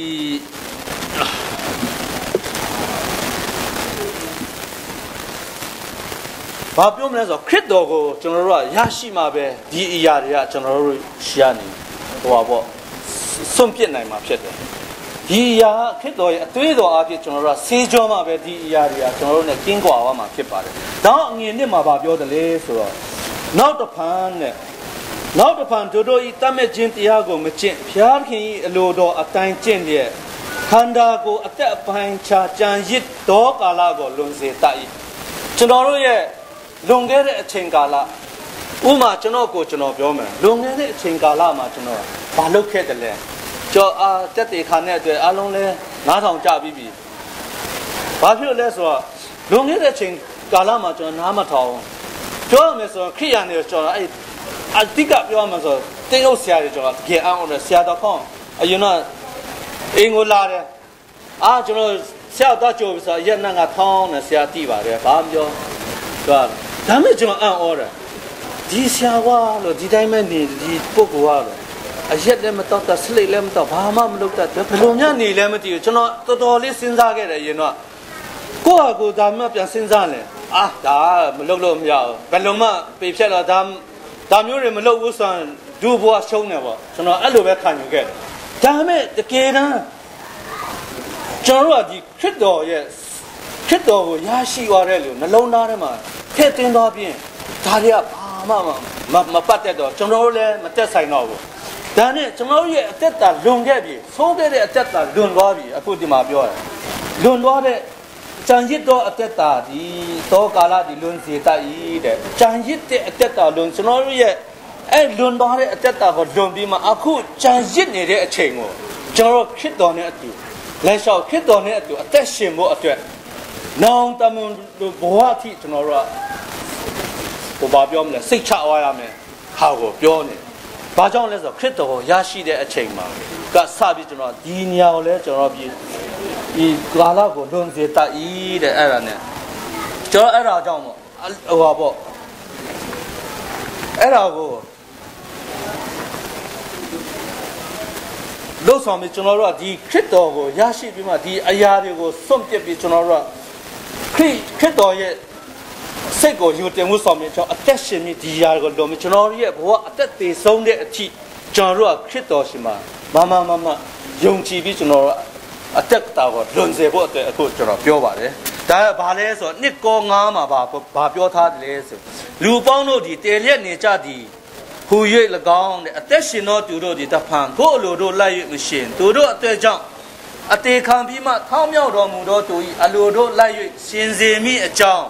ဘာပြောမလဲဆိုတော့ခရစ်တော်ကိုကျွန်တော်တို့ကရရှိမှပဲဒီအရာတွေကကျွန်တော်တို့ရှိရနေဟိုပါပေါ့စွန့်ပစ်နိုင်မှာဖြစ်တယ်ဒီအရာခရစ်တော်ရဲ့အသွေးတော်အဖြစ်ကျွန်တော်တို့ကဆေးကြောမှပဲဒီအရာတွေကကျွန်တော်တို့ ਨੇ ကင်းကွာသွားမှာဖြစ်ပါတယ်ဒါအငြင်းနှစ်မှာဘာပြောတယ်လဲဆိုတော့နောက်တစ်ဖန်တို့ဤတတ်မဲ့ခြင်းတရားကိုမကျင့်ဖျားခင်ဤအလိုတော်အတိုင်းကျင့်လျက်ခန္ဓာကိုအသက်အပိုင်းခြားကြံရစ်တော်ကာလကိုလွန်စေတတ်၏ကျွန်တော်တို့ရဲ့လွန်ခဲ့တဲ့အချိန်ကာလဥမာကျွန်တော်ပြောမယ်လွန်ခဲ့တဲ့အချိန်ကာလမှာကျွန်တော်ဘာလုပ်ခဲ့တယ်လဲကျော်တက်တေခါနဲ့အတွက်အားလုံးလဲ9000ကျပြီးပြီဘာဖြစ်လဲဆိုတော့လွန်ခဲ့တဲ့အချိန်ကာလမှာကျွန်တော်နားမထောင်ပြောရမယ်ဆိုတော့ခရိယာနေကျွန်တော်အဲ့အတိကပြောရမယ်ဆိုတင်းဥဆရာတွေကျွန်တော်ကြေအောင်တယ်ဆရာတော်ခေါင်းအရင်ကအင်္ဂလာတယ်ကျွန်တော်ဆရာတော်ကြိုးပြီးဆိုရက်နံကထောင်းတယ်ဆရာတိပါတယ်ဘာမပြောဒါမဲ့ကျွန်တော်အံ့ဩတယ်ဒီဆရာကလို့ဒီတိုင်းမဲ့နေဒီပုဂ္ဂိုလ်ကလို့အရက်လည်းမတော့တာဆလိတ်လည်းမတော့ဘာမှမလုပ်တတ်ဘယ်လိုများနေလဲမသိဘူးကျွန်တော်တော်လေးစဉ်းစားခဲ့တယ်ရင်တော့ကိုယ့်ဟာကိုယ်ဒါမှပြန်စဉ်းစားလဲဒါမလုပ်လို့မရဘူးဘယ်လိုမှပေဖြတ်တော့ဒါမျိုးတွေမလုပ်ဘူးဆိုရင်ဒုဘဝရှုံးတယ်ပေါ့ကျွန်တော်အဲ့လိုပဲခံယူခဲ့တယ်ဒါမဲ့တကယ်တမ်းကျွန်တော်တို့ကဒီခရစ်တော်ကိုရရှိသွားတဲ့လူနှလုံးသားထဲမှာထည့်သွင်းသွားပြီးဒါတွေကဘာမှမပတ်သက်တော့ကျွန်တော်တို့လည်းမတက်ဆိုင်တော့ဘူးဒါနဲ့ကျွန်တော်တို့ရဲ့အသက်တာလွန်ခဲ့ပြီသိုးခဲ့တဲ့အသက်တာလွန်သွားပြီအခုဒီမှာပြောတယ်လွန်သွားတဲ့ကြံရစ်တော့အသက်တာဒီသောကာလဒီလွန်စေတတ်၏တဲ့ကြံရစ်တဲ့အသက်တာလွန်ကျွန်တော်တို့ရဲ့အဲ့လွန်သွားတဲ့အသက်တာကိုလွန်ပြီးမှအခုကြံရစ်နေတဲ့အချိန်ကိုကျွန်တော်ခရစ်တော်နဲ့အတူလက်လျှောက်ခရစ်တော်နဲ့အတူအသက်ရှင်ဖို့အတွက်နောင်တမန်ဘဝအထိကျွန်တော်တို့ကဘာပြောမလဲစိတ်ချသွားရမယ်ဟာကိုပြောနေဘာကြောင့်လဲဆိုတော့ခရစ်တော်ကိုရရှိတဲ့အချိန်မှာကစပြီးကျွန်တော်ဒီနေရာကိုလဲကျွန်တော်ပြီးဒီကာလကိုလွန်စေတတ်၏တဲ့အဲ့ဒါနဲ့ကျွန်တော်အဲ့ဒါကြောင့်ပေါ့အဲ့ဒါကိုလို့ဆောင်ပြီးကျွန်တော်တို့ကဒီခရစ်တော်ကိုရရှိပြီးမှဒီအရာတွေကိုစွန့်ပစ်ပြီးကျွန်တော်တို့ကခရစ်တော်ရဲ့စိတ်ကိုယူတင်မှုဆောင်ပြီးကျွန်တော်အသက်ရှင်ပြီးဒီအရာကိုလွန်ပြီးကျွန်တော်ရဲ့ဘဝအသက်သေးဆုံးတဲ့အထိကျွန်တော်တို့ကခရစ်တော်ရှင်မှာမယုံကြည်ပြီးကျွန်တော်တို့အသက်တာကိုလွန်စေဖို့အတွက်အခုကျွန်တော်ပြောပါတယ်ဒါကဘာလဲဆိုတော့နှစ်ကော9မှာဘာပြောထားတယ်လဲဆိုလူပေါင်းတို့ဒီတည်လျက်နေကြသည်ဟူ၍၎င်းတဲ့အသက်ရှင်သောသူတို့ဒီတဖန်ကိုယ်အလိုတို့လိုက်၍မရှင်သူတို့အသက်ကြောင့်အသေးခံပြီးမှထောင်းမြောက်တော်မူသောသူ၏အလိုတို့လိုက်၍ရှင်စေမိအကြောင်း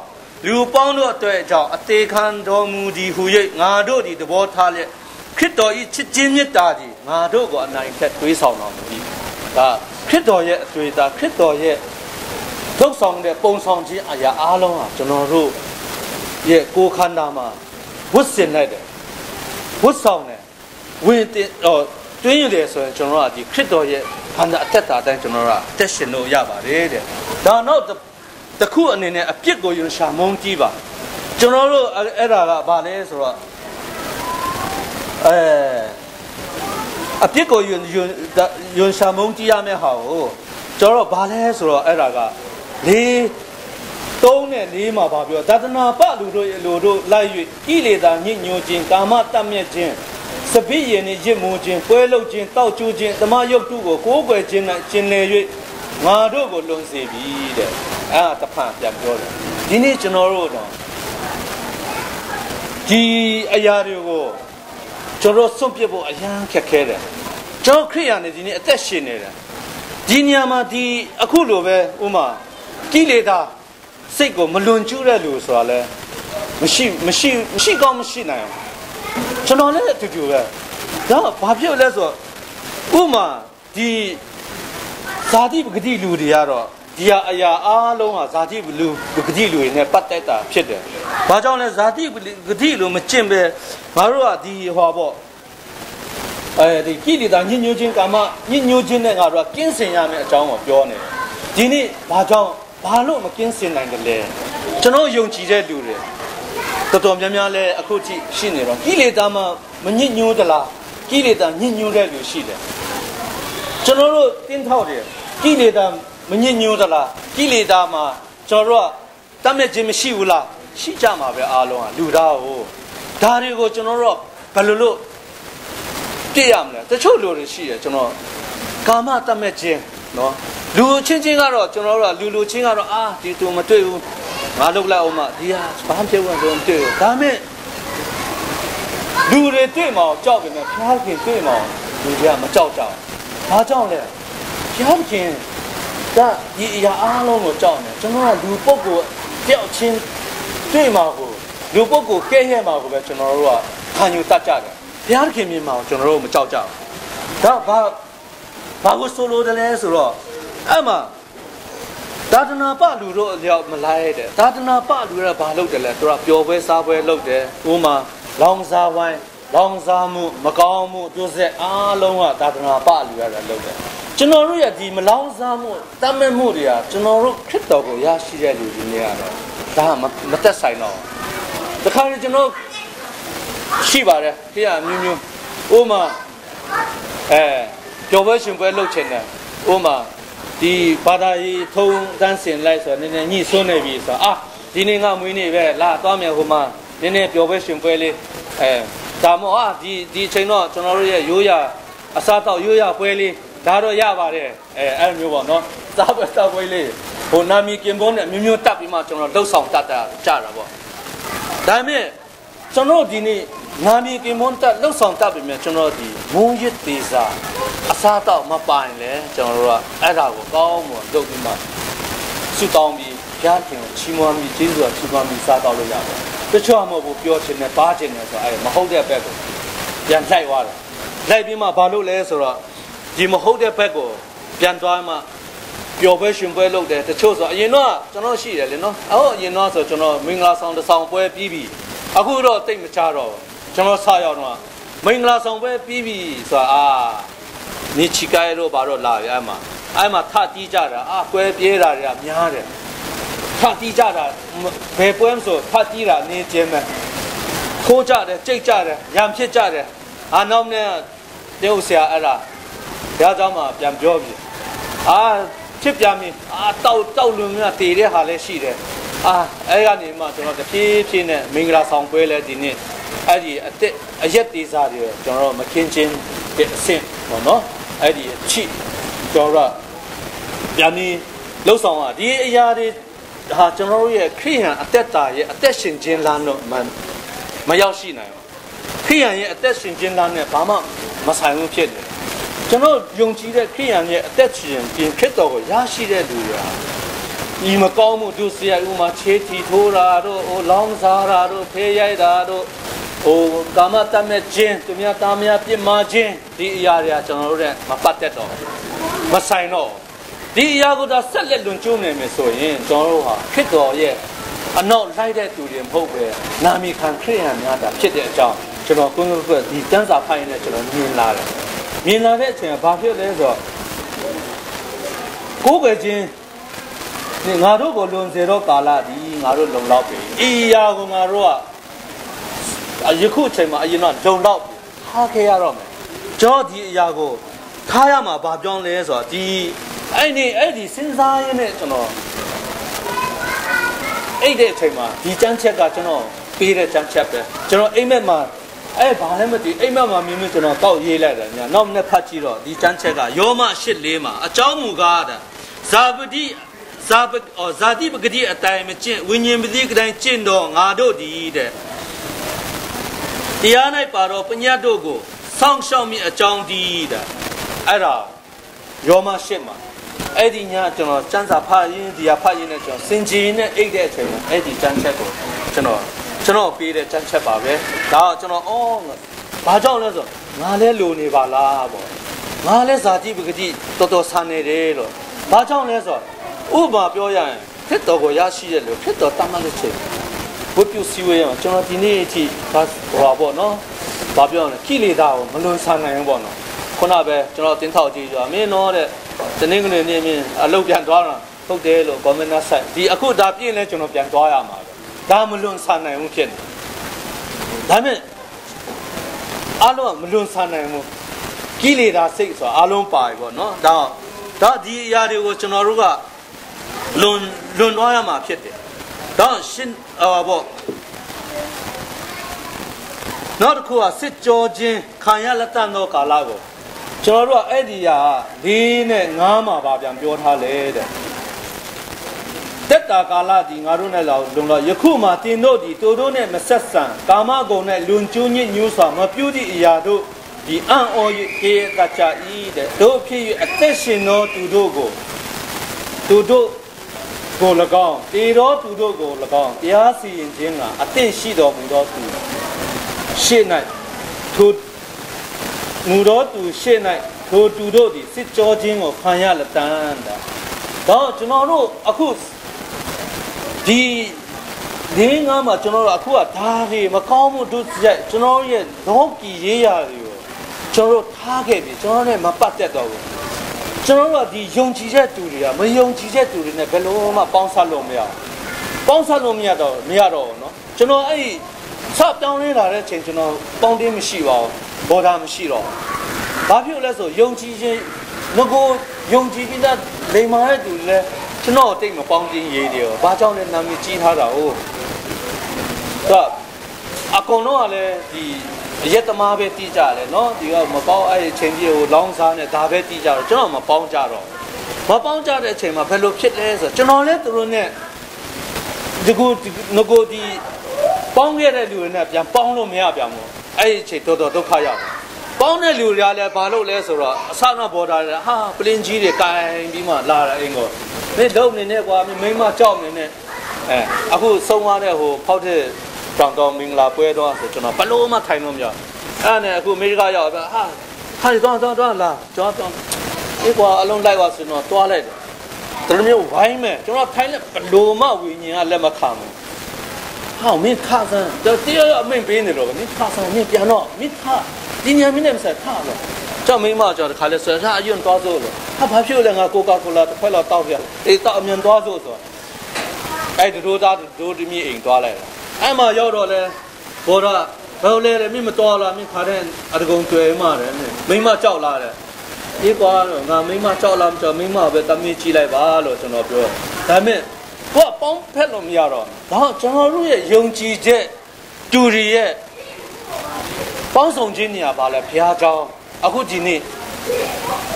လူပေါင်းတို့အတွက်အကြောင်းအသေးခံတော်မူသည်ဟူ၍ငါတို့ဒီသဘောထားလျက်ခရစ်တော်၏ချစ်ခြင်းမြတ်တာသည်ငါတို့ကိုအနိုင်ထက်တွေးဆောင်တော်မူ၏ဒါခရစ်တော်ရဲ့အတွေ့အကြုံခရစ်တော်ရဲ့ဒုက္ဆောင်တဲ့ပုံဆောင်ခြင်းအရာအားလုံးဟာကျွန်တော်တို့ရဲ့ကိုယ်ခန္ဓာမှာဝတ်ဆင်လိုက်တယ်ဝတ်ဆောင်တယ်ဝင်တင်တွင်းရတယ်ဆိုရင်ကျွန်တော်ကဒီခရစ်တော်ရဲ့ခန္ဓာအသက်တာတိုင်းကျွန်တော်ကအသက်ရှင်လို့ရပါတယ်တဲ့ဒါနောက်တစ်ခုအနေနဲ့အပြစ်ကိုယွန်ရှာမုန်းကြည့်ပါကျွန်တော်တို့အဲ့ဒါကဘာလဲဆိုတော့အပြစ်ကိုယွန်ရှာမုန်းကြည့်ရမယ့်ဟာကိုကျွန်တော်ဘာလဲဆိုတော့အဲ့ဒါက3နဲ့4မှာပြောသဒ္ဒနာပလူတို့ရဲ့လူတို့လိုက်၍ကိလေသာညှိညွတ်ခြင်းကာမတတ်မြတ်ခြင်းစပိယင်နဲ့ရစ်မှုခြင်းပွဲလုပ်ခြင်းတောက်ကျူးခြင်းသမယုတ်တုကိုကိုးကွယ်ခြင်းနဲ့ကျင်လည်၍ငါတို့ကိုလွန်စေပြီတဲ့အဲ့ဒါတဖန်ပြန်ပြောတယ်ဒီနေ့ကျွန်တော်တို့တော့ဒီအရာတွေကိုကျွန်တော်စွန့်ပစ်ဖို့အရန်ခက်ခဲတယ်ကျွန်တော်ခရိယာနဲ့ဒီနေ့အသက်ရှင်နေတယ်ဒီညမှာဒီအခုလိုပဲဥမာကိလေသာစိတ်ကိုမလွန်ကျူးတဲ့လူဆိုတာလဲမရှိကောင်းမရှိနိုင်အောင်ကျွန်တော်လည်းအတူတူပဲဒါဘာဖြစ်လဲဆိုတော့ဥမာဒီဇာတိပဂတိလူတွေကတော့ဒီအရာအားလုံးဟာဇာတိလူပဂတိလူတွေနဲ့ပတ်သက်တာဖြစ်တယ်ဘာကြောင့်လဲဇာတိပဂတိလူမကျင့်ပဲငါတို့ကဒီဟောပေါ့ ဒီကိလေသာညှဉ်းညူးခြင်းကာမညှဉ်းညူးခြင်းနဲ့ငါတို့ကကင်းစင်ရမယ်အကြောင်းကိုပြောနေတယ်ဒီနေ့ဘာကြောင့်ဘာလို့မကင်းစင်နိုင်တယ်လဲကျွန်တော်ယုံကြည်တဲ့လူတွေတော်တော်များများလဲအခုထိရှိနေတော့ကိလေသာမှမညှဉ်းညူးသလားကိလေသာညှဉ်းညူးတဲ့လူရှိတယ်ကျွန်တော်တို့တင်းထောက်တယ်ကိလေသာမညှဉ်းညူးသလားကိလေသာမှာကျွန်တော်တို့ကတတ်မဲ့ခြင်းမရှိဘူးလားရှိကြမှာပဲအားလုံးကလူသားကိုဒါတွေကိုကျွန်တော်တို့ဘယ်လိုလုပ်ပြည့်ရမလဲတချို့လူတွေရှိတယ်ကျွန်တော်ကာမတတ်မဲ့ခြင်းနော်လူချင်းချင်းကတော့ကျွန်တော်တို့ကလူချင်းကတော့ဒီသူမတွေ့ဘူးငါလုပ်လိုက်အောင်မဒီဟာဘာမှမဖြစ်ဘူးဆိုတော့တွေ့တယ်ဒါမဲ့လူတွေတွေ့မှကြောက်ပြီမဲ့ဖျားခင်တွေ့မှလူတွေကမကြောက်ကြဘူးဘာကြောင့်လဲဖျားခင်ကဒီအရာအားလုံးကိုကြောက်နေကျွန်တော်ကလူပုဂ္ဂိုလ်တယောက်ချင်းတွေ့မှကိုလူပုဂ္ဂိုလ်ကဲ့ရဲ့မှကိုပဲကျွန်တော်တို့ကခံယူတတ်ကြတယ်ဘုရားခင်မြင်မှာကျွန်တော်တို့မကြောက်ကြဘူးဒါဘာကိုဆိုလိုတယ်လဲဆိုတော့အဲ့မှာသာသနာပလူတို့အလျောက်မလိုက်တဲ့သာသနာပလူတွေကဘာလုပ်တယ်လဲသူကပျော်ပွဲစားပွဲလုပ်တယ်ဥမာလောင်စာဝိုင်းလောင်စာမှုမကောင်းမှုတို့ဆက်အားလုံးကသာသနာပလူရတာလုပ်တယ်ကျွန်တော်တို့ရဲ့ဒီမလောင်စာမှုတတ်မဲ့မှုတွေကကျွန်တော်တို့ခရစ်တော်ကိုရရှိတဲ့လူတွေနေရတယ်ဒါမသက်ဆိုင်တော့တခါလေကျွန်တော်ရှိပါတယ်ပြရမျိုးမျိုးဥမာပျော်ပွဲရှင်ပွဲလုပ်ချင်တယ်ဥမာဒီဘာသာရေးထုံးတန်းစင်လိုက်ဆိုတော့နည်းနည်းညှိစွန်းနေပြီဆိုတော့ဒီနေ့ငါမွေးနေ့ပဲလာသွားမယ်ဟိုမှာနည်းနည်းပျော်ပွဲရှင်ပွဲလေးဒါမို့ဒီအချိန်တော့ကျွန်တော်တို့ရဲ့ရိုးရာအစားတောက်ရိုးရာပွဲလေးဒါတော့ရပါတယ်အဲ့လိုမျိုးပေါ့နော်စားပွဲတောက်ပွဲလေးဟိုနာမီကင်ဘုန်းနဲ့မျိုးမျိုးတက်ပြီးမှကျွန်တော်လှုပ်ဆောင်တတ်ကြတာပေါ့ဒါပေမဲ့ကျွန်တော်ဒီနေ့နာမီကင်ဘုန်းတက်လှုပ်ဆောင်တတ်ပြီးမြဲကျွန်တော်ဒီငုံရစ်သေးစားအစားတောက်မပိုင်လဲကျွန်တော်တို့ကအဲ့ဒါကိုကောင်းမွန်လုပ်ပြီးမှဆုတောင်းပြီးဘုရားခင်ကိုချီးမွမ်းပြီးကျေးဇူးတော်ချီးမွမ်းပြီးစားတောက်လို့ရတယ်တချို့အမဟုတ်ဘူးပြောချင်တယ်ပါချင်တယ်ဆိုတော့မဟုတ်တဲ့ဘက်ကိုပြန်လိုက်သွားတယ်လိုက်ပြီးမှဘာလုပ်လဲဆိုတော့ဒီမဟုတ်တဲ့ဘက်ကိုပြန်သွားမှပျော်ပွဲရှင်ပွဲလုပ်တယ်တချို့ဆိုအရင်တော့ကျွန်တော်ရှိတယ်လေနော်အရင်တော့ဆိုကျွန်တော်မင်္ဂလာဆောင်တစ်ဆောင်ပွဲပြီးပြီအခုတော့တိတ်မချတော့ကျွန်တော်ဆောက်ရောက်တော့မင်္ဂလာဆောင်ပွဲပြီးပြီဆိုတာနေချီကိုင်းတော့ဘာတော့လာပြီအဲ့မှာထတီးကြတာကွဲပြေးတာတွေကများတယ်ထတီးကြတာဘယ်ပွဲမဆိုထတီးတာနေကျင်းမယ်ခိုးကြတယ်ကြိတ်ကြတယ်ရံဖြစ်ကြတယ်နောက်နဲ့တယောက်ဆရာအဲ့ဒါဘုရားကျောင်းမှာပြန်ပြောပြီဖြစ်ပြန်ပြီတောက်လွန်မြတည်တဲ့ဟာလည်းရှိတယ်အဲ့ကနေမှကျွန်တော်တဖြည်းဖြည်းနဲ့မင်္ဂလာဆောင်ပွဲလဲဒီနေ့အဲ့ဒီအရက်သေးစားတွေကျွန်တော်မခင်းချင်းတဲ့အဆင့်ပေါ့နော်အဲ့ဒီအချစ်ကျွန်တော်ပြန်ပြီးလှုပ်ဆောင်ဒီအရာတွေကျွန်တော်ရဲ့ခရိယန်အသက်တာရဲ့အသက်ရှင်ခြင်းလမ်းတော့မရောက်ရှိနိုင်ဘူးခရိယန်ရဲ့အသက်ရှင်ခြင်းလမ်းနဲ့ဘာမှမဆိုင်ဘူးဖြစ်တယ်ကျွန်တော်ယုံကြည်တဲ့ခရိယန်ရဲ့အသက်ရှင်ခြင်းခရစ်တော်ကိုရရှိတဲ့လူတွေဒီမကောင်းမှုသူဆရာဥမာခြေထီထိုးတာတို့လောင်းစားတာတို့ဖေးရိုက်တာတို့ကာမတတ်မဲ့ခြင်းသူများသားများပြစ်မှားခြင်းဒီအရာတွေကကျွန်တော်တို့နဲ့မပတ်သက်တော့မဆိုင်တော့ဒီအရာကိုဒါဆက်လက်လွန်ကျုံးနေမယ်ဆိုရင်ကျွန်တော်တို့ဟာခရစ်တော်ရဲ့အနောက်လိုက်တဲ့သူတွေမဟုတ်ပဲနာမည်ခံခရိယန်များတာဖြစ်တဲ့အကြောင်းကျွန်တော်ကိုယ်ကိုယ်ဒီတန်းစာဖိုင်နဲ့ကျွန်တော်မြင်လာတယ်မြင်လာတဲ့အချိန်ကဘာဖြစ်လဲဆိုတော့ကိုယ်ပဲချင်းငါတို့ကိုလွန်စေတော့ကာလဒီငါတို့လုံလောက်ပြီအရာကိုငါတို့ကယခုအချိန်မှာအရင်ကလုံလောက်ထားခဲ့ရတော့မယ်ကျွန်တော်ဒီအရာကိုထားရမှာဘာပြောင်းလဲဆိုတော့ဒီအဲ့ဒီစဉ်းစားရင်းနဲ့ကျွန်တော်အဲ့တဲ့အချိန်မှာဒီချမ်းချက်ကကျွန်တော်ပေးတဲ့ချမ်းချက်ပဲကျွန်တော်အိမ်မက်မှာဘာလဲမသိအိမ်မက်မှာမြင်မြင်ကျွန်တော်တောက်ရေးလိုက်တယ်ညာနောက်နေ့ဖတ်ကြည့်တော့ဒီချမ်းချက်ကယောမ8:4မှာအကြောင်းမူကားတာဇာတိပဂတိအတိုင်းမကျင့်ဝိညာဉ်ပတိကတိုင်းကျင့်တော့ငါတို့ဒီတဲ့တရား၌ပါတော့ပညတ်တို့ကိုစောင့်ရှောက်မိအကြောင်းဒီတဲ့အဲ့ဒါယောမ8မှာအဲ့ဒီညကျွန်တော်စံစာဖတ်ရင်းဒီဟာဖတ်ရင်းနဲ့ကျွန်တော်စင်ကြည်နဲ့အိတ်တဲ့အချိန်မှာအဲ့ဒီစံချက်ကိုကျွန်တော်ပေးတဲ့စံချက်ပါပဲဒါကကျွန်တော်ဘာကြောင့်လဲဆိုငါလဲလိုနေပါလားပေါ့ငါလဲဇာတိပဂတိတော်တော်ဆန်နေတယ်လို့ဘာကြောင့်လဲဆိုဥပမာပြောရရင်ခရစ်တော်ကိုရရှိရလို့ခရစ်တော်တတ်မှတ်လို့ချိန်ဘုပြုစည်းဝေးရမှာကျွန်တော်ဒီနေ့အထိဘာပေါ့နော် ဘာပြောလဲခိလေသာကိုမလွန်ဆန်နိုင်ဘူးပေါ့နော်ခုနပဲကျွန်တော်တင်းထောက်ကြည့်ကြမင်းတော့တဲ့တနင်္ဂနွေနေ့မြင်အလုပ်ပြန်သွားတာဟုတ်တယ်လို့ governor ဆိုင်ဒီအခုဒါပြည့်လဲကျွန်တော်ပြန်သွားရမှာပဲဒါမလွန်ဆန်နိုင်ဘူးဖြစ်နေဒါမဲ့အားလုံးကမလွန်ဆန်နိုင်ဘူးကိလေသာစိတ်ဆိုတာအားလုံးပါပြီပေါ့နော်ဒါဒီအရာတွေကိုကျွန်တော်တို့ကလွန်သွားရမှာဖြစ်တယ်ဒါရှင်းပေါ့နောက်တစ်ခုကစစ်ကြောခြင်းခံရလက်တန်သောကာလကိုကျွန်တော်တို့ကအဲ့ဒီဟာ၄နဲ့9မှာပါပြန်ပြောထားလေတဲ့တက်တာကာလဒီငါတို့နဲ့လောက်လုံတော့ယခုမှတင်တို့ဒီတို့တို့နဲ့မဆက်ဆံကာမဂုဏ်နဲ့လွန်ကျူးညစ်ညူးစွာမပြုသည့်အရာတို့ဒီအံ့ဩ၍ကေတချာဤတဲ့တို့ဖြစ်၍အသက်ရှင်သောသူတို့ကို၎င်းတေတော်သူတို့ကို၎င်းတရားစီရင်ခြင်းကအသင့်ရှိတော်မူသောသူရှေ့၌ထိုမူတော်သူရှေ့၌ထိုသူတို့သည်စစ်ကြောခြင်းကိုခံရလက်တန်းတာတော့ကျွန်တော်တို့အခုဒီငါမှာကျွန်တော်တို့အခုကဒါတွေမကောင်းမှုတို့ကျွန်တော်ရဲ့လောကီရေးရာတွေကိုကျွန်တော်တို့ထားခဲ့ပြီကျွန်တော်နဲ့မပတ်သက်တော့ဘူးကျွန်တော်တို့ကဒီယုံကြည်တဲ့သူတွေကမယုံကြည်တဲ့သူတွေနဲ့ဘယ်လိုမှပေါင်းဆက်လို့မရတော့နော်ကျွန်တော်အဲ့စပြောင်းလဲလာတဲ့ချိန်ကျွန်တော်ပေါင်းတင်းမရှိပါဘူးဘောဓာမရှိတော့ဘာဖြစ်လဲဆိုယုံကြည်ခြင်းငကိုယုံကြည်ပြီးသားလိမ္မာတဲ့သူလဲကျွန်တော်တိတ်မပေါင်းတင်းရေးတယ်ဘာကြောင့်လဲနာမည်ကြီးထားတာဟုတ်တော့အကုန်လုံးကလည်းဒီအရက်သမားပဲတီးကြတယ်နော်ဒီကမပေါင်းအဲ့အချိန်ကြီးကိုလောင်းစားနဲ့ဒါပဲတီးကြတော့ကျွန်တော်မပေါင်းကြတော့မပေါင်းကြတဲ့အချိန်မှာဘယ်လိုဖြစ်လဲဆိုတော့ကျွန်တော်လည်းသူတို့နဲ့ဒီကိုဒီပေါင်းခဲ့တဲ့လူတွေနဲ့ပြန်ပေါင်းလို့မရပြန်ဘူးအဲ့ဒီအချိန်တော်ဒုက္ခရောက်တယ်ပေါင်းတဲ့လူတွေကလည်းဘာလို့လဲဆိုတော့အဆနာဘော်ဒါတွေဟာပလင်းကြီးတွေကင်ပြီးမှလာတာအင်းကိုမင်းလုံနေနဲ့ကွာမိမကြောက်နေနဲ့အခုဆုံးသွားတဲ့ဟိုဖောက်တဲ့တောင်တော်မင်္ဂလာပွဲတော့ဆိုကျွန်တော်ဘလို့မှထိုင်လို့မရအဲ့နဲ့အခုအမေရိကရောက်ပဲဟာတော့လာကျွန်တော်အေးကွာအလုံးလိုက်ပါဆိုတော့တွားလိုက်တယ်တမျိုးဝိုင်းမဲ့ကျွန်တော်ထိုင်လက်ဘလို့မှဝိညာဉ်ကလက်မခံဘူးဟောမင်းခါစမ်းတရားအမိန်ပေးနေတော့မင်းခါစမ်းမင်းပြန်တော့မင်းခါဒီညမင်းနဲ့မဆက်ခါတော့ကြောက်မိမကြောက်တခါလဲဆွဲထားအယွန်းသွားစို့လို့ဟာဘာဖြစ်လဲငါကိုကာကိုလာတစ်ခွက်လောက်တောက်ပြအေးတောက်အမြန်သွားစို့ဆိုအဲ့တို့ဒီမြေအိမ်သွားလိုက်တယ်အဲ့မှာရောက်တော့လဲဘောတော့ဘယ်လဲမင်းမတော်လားမင်းခါတဲ့အတကုံတွေ့မှတယ်မိမကြောက်လာတယ်ဒီကွာငါမိမကြောက်လာမကြောက်မိမပဲတမင်းကြည့်လိုက်ပါလို့ကျွန်တော်ပြောဒါပေမဲ့ကိုကပေါင်းဖက်လို့မရတော့ဒါကျွန်တော်တို့ရဲ့ယုံကြည်ချက်တူရီရဲ့ပေါင်းဆောင်ခြင်းနေရာပါလဲဘုရားကျောင်းအခုဒီနေ့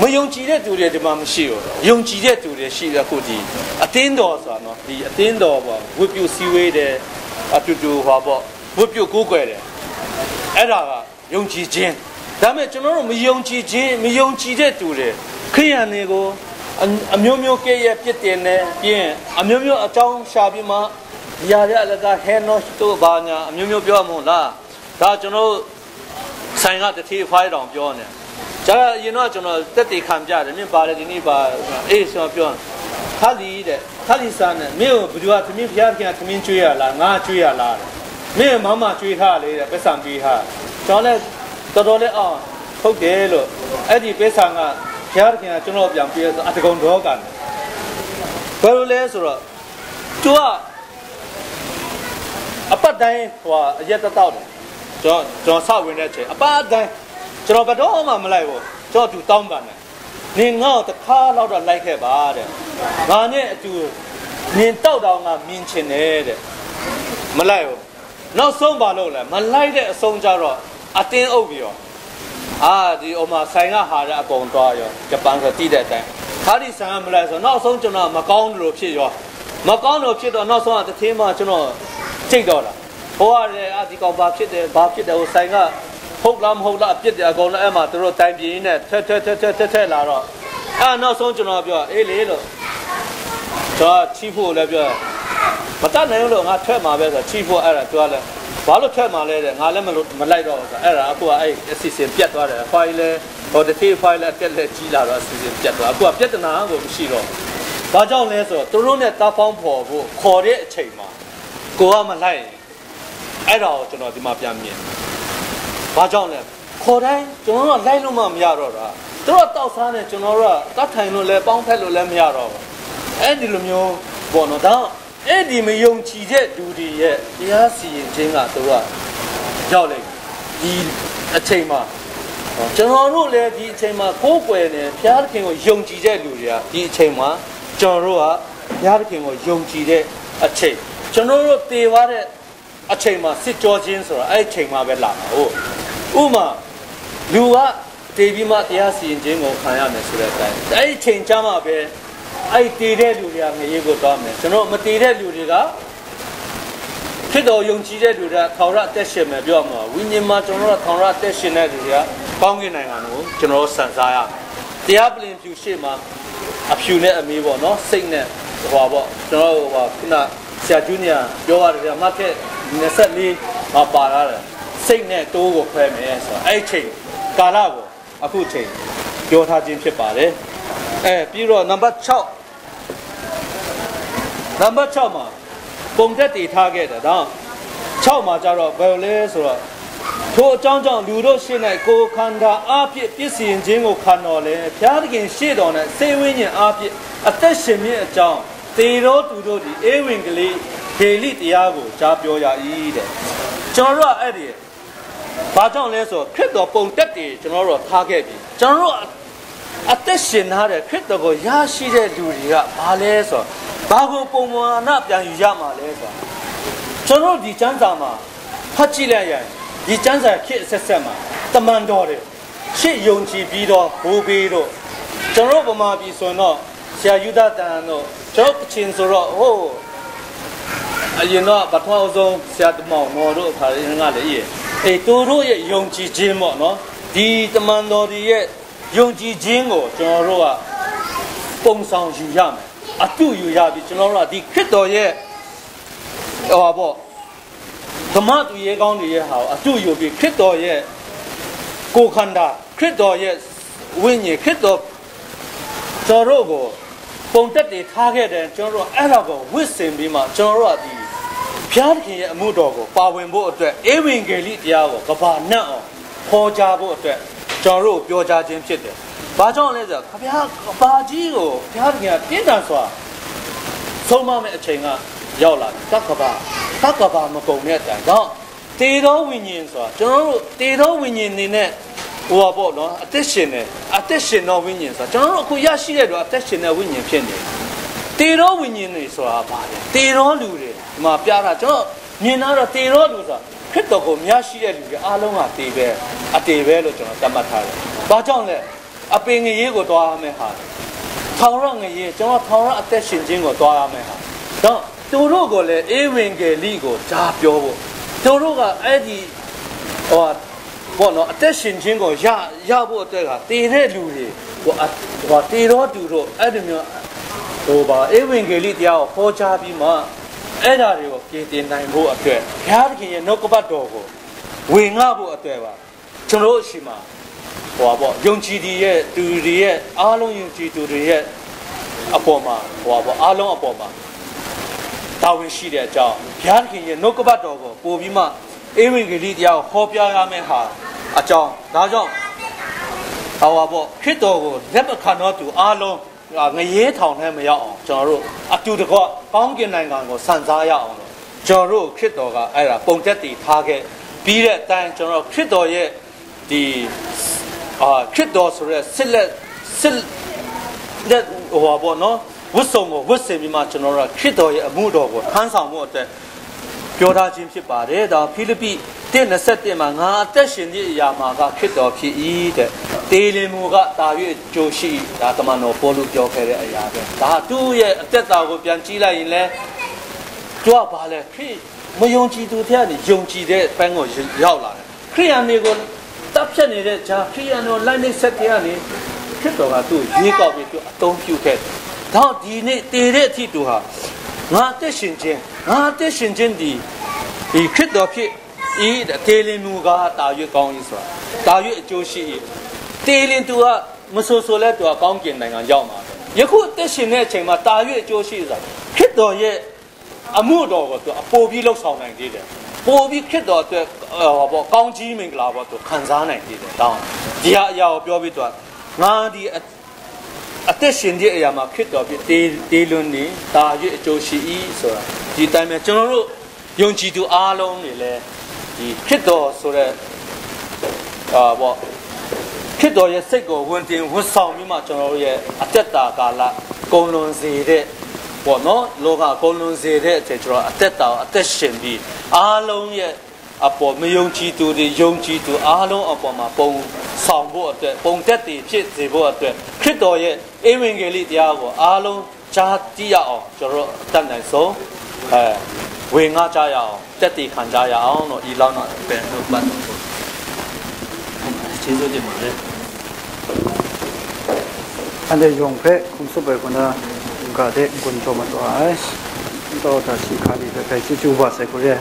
မယုံကြည်တဲ့သူတွေဒီမှာမရှိဘူးယုံကြည်တဲ့သူတွေရှိတယ်အခုဒီအသင်းတော်ဆိုတာနော်ဒီအသင်းတော်ပေါ့ဝိပုစီဝေးတယ်အတူဟောပေါ့ဝိပုကိုးကွယ်တယ်အဲ့ဒါကယုံကြည်ခြင်းဒါပေမဲ့ကျွန်တော်တို့မယုံကြည်တဲ့သူတွေခရိယန်တွေကိုအမျိုးမျိုးကဲ့ရဲ့ပြစ်တင်နေပြီးရင်အမျိုးမျိုးအကြောင်းရှာပြီးမှဒီရတဲ့အလကဟဲနော့တို့ဘာညာအမျိုးမျိုးပြောမှာလားဒါကျွန်တော်ဆိုင်ကတတိဖိုင်တောင်ပြောနေကျန်ရင်တော့ကျွန်တော်တက်တီခံပြတယ်မြင်ပါတယ်ဒီနေ့ပါအေးဆိုပြောခါလီစားနဲ့မင်းဘယ်သူကသမင်းဖျားခင်သမင်းကျွေးရလားငါကျွေးရလားမင်းမမကျွေးထားလေတဲ့ပက်ဆံကျွေးထားကျွန်တော်လည်းတော်လေးအောင်ဟုတ်တယ်လို့အဲ့ဒီပက်ဆံကဖျားခင်ကျွန်တော်ပြန်ပြေးဆိုအတကုံတော့ကန်ဘယ်လိုလဲဆိုတော့သူကအပတ်တိုင်းဟိုအရက်တောက်တယ်ကျွန်တော်စဝင်တဲ့အချိန်အပတ်တိုင်းကျွန်တော်ဘယ်တော့မှမလိုက်ဘူးကျွန်တော်သူတောင်းပန်တယ်နင်ငါ့ကိုတစ်ခါတော့လိုက်ခဲ့ပါတဲ့ငါနဲ့အတူနင်တောက်တောင်ကမြင်ချင်တယ်တဲ့မလိုက်ဘူးနောက်ဆုံးပါလို့လဲမလိုက်တဲ့အဆုံးကြတော့အတင်းအုပ်ပြီးတော့ဒီအမဆိုင်ကဟာရအကုန်သွားရောဂျပန်ဆိုတည်တဲ့အတိုင်းခါဒီဆိုင်ကမလိုက်ဆိုနောက်ဆုံးကျွန်တော်မကောင်းလို့ဖြစ်ရောမကောင်းလို့ဖြစ်တော့နောက်ဆုံးကတထင်းမှကျွန်တော်စိတ်တော့တာဟိုရတယ်ဒီကောင်ဘာဖြစ်တယ်ဟိုဆိုင်ကဟုတ်လားမဟုတ်လားအပြစ်တယ်အကုန်လုံးအဲ့မှာသူတို့တိုင်ပြင်းနဲ့ထက်လာတော့နောက်ဆုံးကျွန်တော်ပြောအေးလေလို့ကျွန်တော်ချီးဖို့လည်းပြောမတတ်နိုင်လို့ငါထွက်မှာပဲဆိုချီးဖို့အဲ့ဒါသူကလည်းဘာလို့ထွက်မှာလဲတဲ့ငါလည်းမလိုက်တော့ဘူးဆိုအဲ့ဒါအခုကအဲ့အစီအစဉ်ပြတ်သွားတယ်ဖိုင်လဲဟိုတစ်ခေတ်ဖိုင်လဲပြက်လက်ကြီးလာတော့အစီအစဉ်ပြတ်သွားအခုကပြဿနာကိုမရှိတော့ဘာကြောင့်လဲဆိုတော့သူတို့နဲ့တားဖောင်းဖို့ခေါ်တဲ့အချိန်မှာကိုကမလိုက်အဲ့ဒါကိုကျွန်တော်ဒီမှာပြန်မြင် ဘာကြောင့်လဲခေါ်တိုင်းကျွန်တော်တို့လိုက်လို့မှမရတော့တာသူတို့တောက်စားနေကျွန်တော်တို့ကတတ်ထိုင်လို့လဲပေါင်းဖက်လို့လဲမရတော့ဘူးအဲ့ဒီလိုမျိုးပေါ့နော်ဒါအဲ့ဒီမယုံကြည်တဲ့လူတွေရဲ့တရားစီရင်ခြင်းကသူတို့ကရောက်လိုက်ဒီအချိန်မှာကျွန်တော်တို့လည်းဒီအချိန်မှာကိုးကွယ်နေဘုရားသခင်ကိုယုံကြည်တဲ့လူတွေကဒီအချိန်မှာကျွန်တော်တို့ကဘုရားသခင်ကိုယုံကြည်တဲ့အချိန်ကျွန်တော်တို့တည်သွားတဲ့အချိန်မှာစစ်ကြောခြင်းဆိုတာအဲ့အချိန်မှာပဲလာမှာဟုတ်ဥမာလူကတည်ပြီးမှတရားစီရင်ခြင်းကိုခံရမယ်ဆိုတဲ့အတိုင်းအဲ့အချိန်ကျမှပဲအဲ့တည်တဲ့လူတွေကငရေကိုသွားမယ်ကျွန်တော်မတည်တဲ့လူတွေကဖြစ်တော်ယုံကြည်တဲ့လူတွေကထောင်ရအသက်ရှင်မယ်ပြောမှာဝိညာဉ်မှာကျွန်တော်တို့ထောင်ရအသက်ရှင်တဲ့လူတွေကကောင်းကင်နိုင်ငံကိုကျွန်တော်စံစားရတရားပလင်ဖြူရှေ့မှာအဖြူနဲ့အမေးပေါ့နော်စိတ်နဲ့ဟောပေါ့ကျွန်တော်ဟောခုနဆရာဂျူနီယာပြောရတယ်မှတ်ခဲ့24မှာပါလာတယ်စိတ်နဲ့တိုးကိုခွဲမယ်ဆိုတော့အဲ့ချိန်ကာလကိုအခုချိန်ပြောထားခြင်းဖြစ်ပါတယ်ပြီးတော့နံပါတ်6မှာပုံသက်တည်ထားခဲ့တယ်ဒါ6မှာကျတော့ဘယ်လိုလဲဆိုတော့ထိုအကြောင်းကြောင့်လူတို့ရှေ့၌ကိုယ်ခန္ဓာအဖြစ်ပြည့်စင်ခြင်းကိုခံတော်လဲဘုရားသခင်ရှေ့တော်၌စေဝိညာဉ်အဖြစ်အသက်ရှင်မြင့်အကြောင်းသေတော်သူတို့ဒီဧဝံဂေလိတရားကိုကြားပြောရ၏တဲ့ကျွန်တော်တို့ကအဲ့ဒီဘာကြောင့်လဲဆိုတော့ခရစ်တော်ပုံသက်တည်ကျွန်တော်တို့ထားခဲ့ပြီကျွန်တော်တို့အသက်ရှင်ထားတဲ့ခရစ်တော်ကိုရရှိတဲ့လူတွေကဘာလဲဆိုတော့ဘာကိုပုံမှန်နာပြန်ယူရမှာလဲဆိုတော့ကျွန်တော်ဒီကျမ်းစာမှာဖတ်ကြည့်လိုက်ရင်ဒီကျမ်းစာခေတ်ဆက်ဆက်မှာတမန်တော်တွေရှေ့ယုံကြည်ပြီးတော့ဘိုးဘေးတို့ကျွန်တော်ဗမာပြည်ဆိုတော့ဆရာယူဒတန်တို့ကျွန်တော်ချင်းဆိုတော့ဟိုအရင်တော့ပထမဆုံးဆရာတမောင်မော်တို့ခါရင်းကလည်းသူတို့ရဲ့ယုံကြည်ခြင်းပေါ့နော်ဒီတမန်တော်တွေရဲ့ယုံကြည်ခြင်းကိုကျွန်တော်တို့ကပုံဆောင်ယူရမယ်အတူယူရပြီကျွန်တော်တို့ကဒီခရစ်တော်ရဲ့ဟောပေါ့ဓမ္မသူရဲကောင်းတွေရဲ့ဟာအတူယူပြီးခရစ်တော်ရဲ့ကိုယ်ခန္ဓာခရစ်တော်ရဲ့ဝိညာဉ်ခရစ်တော်ကျွန်တော်တို့ကိုပုံတက်တွေထားခဲ့တယ်ကျွန်တော်တို့အဲ့ဒါကိုဝစ်စင်ပြီးမှကျွန်တော်တို့ကဒီဘုရားသခင်ရဲ့အမှုတော်ကိုပါဝင်ဖို့အတွက်ဧဝံဂေလိတရားကိုကဘာနတ်အောင်ခေါ်ကြဖို့အတွက်ကျွန်တော်တို့ပြောကြားခြင်းဖြစ်တယ်။ဘာကြောင့်လဲဆိုတော့ခဗျာကဘာကြီးကိုဘုရားသခင်ကပြင်းထန်စွာဆုံးမမဲ့အချိန်ကရောက်လာတက်ကဘာမကုန်တဲ့အတိုင်းတော့တေတော်ဝိညာဉ်ဆိုတာကျွန်တော်တို့တေတော်ဝိညာဉ်နေနဲ့ဟိုပါပေါ့နော်အသက်ရှင်တော်ဝိညာဉ်ဆိုတာကျွန်တော်တို့အခုရရှိတဲ့တော့အသက်ရှင်တဲ့ဝိညာဉ်ဖြစ်နေတေတော်ဝိညာဉ်တွေဆိုတာဘာလဲတေတော်လူတွေဒီမှာပြတာကျွန်တော်မြင်တော့တေတော်လူဆိုတာခရစ်တော်ကိုမြတ်ရှိတဲ့လူတွေအားလုံးကတေပဲအတေပဲလို့ကျွန်တော်သတ်မှတ်ထားတယ်။ဘာကြောင့်လဲအပင်ငရေကိုတွားရမယ်ဟာထောင်ရငရေကျွန်တော်ထောင်ရအသက်ရှင်ခြင်းကိုတွားရမယ်ဟာတော့သူတို့ကိုလည်းဧဝံဂေလိကိုကြားပြောဖို့သူတို့ကအဲ့ဒီဟိုဘောနော်အသက်ရှင်ခြင်းကိုရဖို့အတွက်ကတည်တဲ့လူတွေဟိုတည်တော်သူတို့အဲ့ဒီမျိုးဟိုပါဧဝံဂေလိတရားကိုဟောကြားပြီးမှအဲ့ဓာတွေကိုပြင်တင်နိုင်ဖို့အတွက်ဘုရားသခင်ရဲ့နှုတ်ကပတ်တော်ကိုဝင်ငှဖို့အတွက်ပါကျွန်တော်ရှိမှာဟိုပေါ့ယုံကြည်သူရဲ့သူတွေရဲ့အားလုံးယုံကြည်သူတွေရဲ့အပေါ်မှာဟိုပေါ့အားလုံးအပေါ်မှာတာဝန်ရှိတဲ့အကြောင်းဘုရားသခင်ရဲ့နှုတ်ကပတ်တော်ကိုပို့ပြီးမှဧဝံဂေလိတရားကိုဟောပြရမယ်ဟာအကြောင်းဒါကြောင့်ဟောပေါ့ခရစ်တော်ကိုလက်မခံတော့သူအားလုံးငရေထောင်ထဲမရောက်အောင်ကျွန်တော်တို့အတူတကွကောင်းကင်နိုင်ငံကိုစံစားရအောင်လို့ကျွန်တော်တို့ခရစ်တော်ကအဲ့ဒါပုံသက်တည်ထားခဲ့ပြီးတဲ့အတိုင်းကျွန်တော်ခရစ်တော်ရဲ့ဒီခရစ်တော်ဆိုရဲစစ်လက်ဟိုဘောနော်ဝတ်စုံကိုဝတ်ဆင်ပြီးမှကျွန်တော်တို့ခရစ်တော်ရဲ့အမှုတော်ကိုထမ်းဆောင်မှုအတွက်ပြောထားခြင်းဖြစ်ပါတယ်ဒါဖိလိပ္ပိ1:21မှာငါအသက်ရှင်သည့်အရာမှာကခရစ်တော်ဖြစ်၏တဲ့တေလင်မူကတာ၍ကြိုရှိဒါတမန်တော်ပေါလုပြောခဲ့တဲ့အရာပဲဒါသူ့ရဲ့အသက်တာကိုပြန်ကြည့်လိုက်ရင်လဲသူကဘာလဲခရစ်မယုံကြည်သူတဲ့ကနေယုံကြည်တဲ့ဘန်းကိုရောက်လာတယ်ခရိယန်တွေကိုတပ်ဖြတ်နေတဲ့ဂျာခရိယန်တို့လိုက်နေဆက်တဲ့ကနေခရစ်တော်ကသူ့ရေးကောက်ပြီးသူအသုံးပြုခဲ့တယ်ဒါဒီနေ့တည်တဲ့အထိသူဟာငါအသက်ရှင်ခြင်းဒီခရစ်တော်ဖြစ်ဤတေလင်မူကတာ၍ကောင်း၏ဆိုတာတာ၍အကျိုးရှိ၏တေလင်သူကမဆိုဆိုလဲသူကကောင်းကျင်နိုင်ငံရောက်မှာယခုအသက်ရှင်တဲ့အချိန်မှာတာ၍အကျိုးရှိဆိုတာခရစ်တော်ရဲ့အမှုတော်ကိုသူအပိုပြီးလှုပ်ဆောင်နိုင်သေးတယ် ပိုပြီးခစ်တော်အတွက်ပေါ့ကောင်းကြီးမင်္ဂလာပေါ့သူခံစားနိုင်တယ်တောင်းဒီဟာအရာကိုပြောပြီးတော့ငါဒီအသက်ရှင်တဲ့အရာမှာခစ်တော်ပြတေးလွန်းနေတာရွေးအကျိုးရှိ၏ဆိုတာဒီတိုင်းမှာကျွန်တော်တို့ယုံကြည်သူအားလုံးတွေလည်းဒီခစ်တော်ဆိုတဲ့ပေါ့ခစ်တော်ရဲ့စိတ်ကိုဝင်တင်ဝတ်ဆောင်ပြီးမှကျွန်တော်တို့ရဲ့အသက်တာကာလကုန်လွန်စေတဲ့ပေါ့နော်လောကကုန်လွန်စေတဲ့အချိန်ကျွန်တော်အသက်တာအသက်ရှင်ပြီးအားလုံးရဲ့အပေါ်မယုံကြည်သူတွေယုံကြည်သူအားလုံးအပေါ်မှာပုံဆောင်ဖို့အတွက်ပုံသက်တည်ဖြစ်စေဖို့အတွက်ခရစ်တော်ရဲ့ဧဝံဂေလိတရားကိုအားလုံးကြားသိရအောင်ကျွန်တော်အသက်နိုင်ဆုံးဝင်ငါကြရအောင်တက်တည်ခံကြရအောင်တော့ဒီလောက်တော့ပြန်လို့ပတ်ကျေးဇူးတင်ပါတယ်안돼 용패 kumsube구나 가데 군토마도 아이 또 다시 가리베 배치 주바세 그래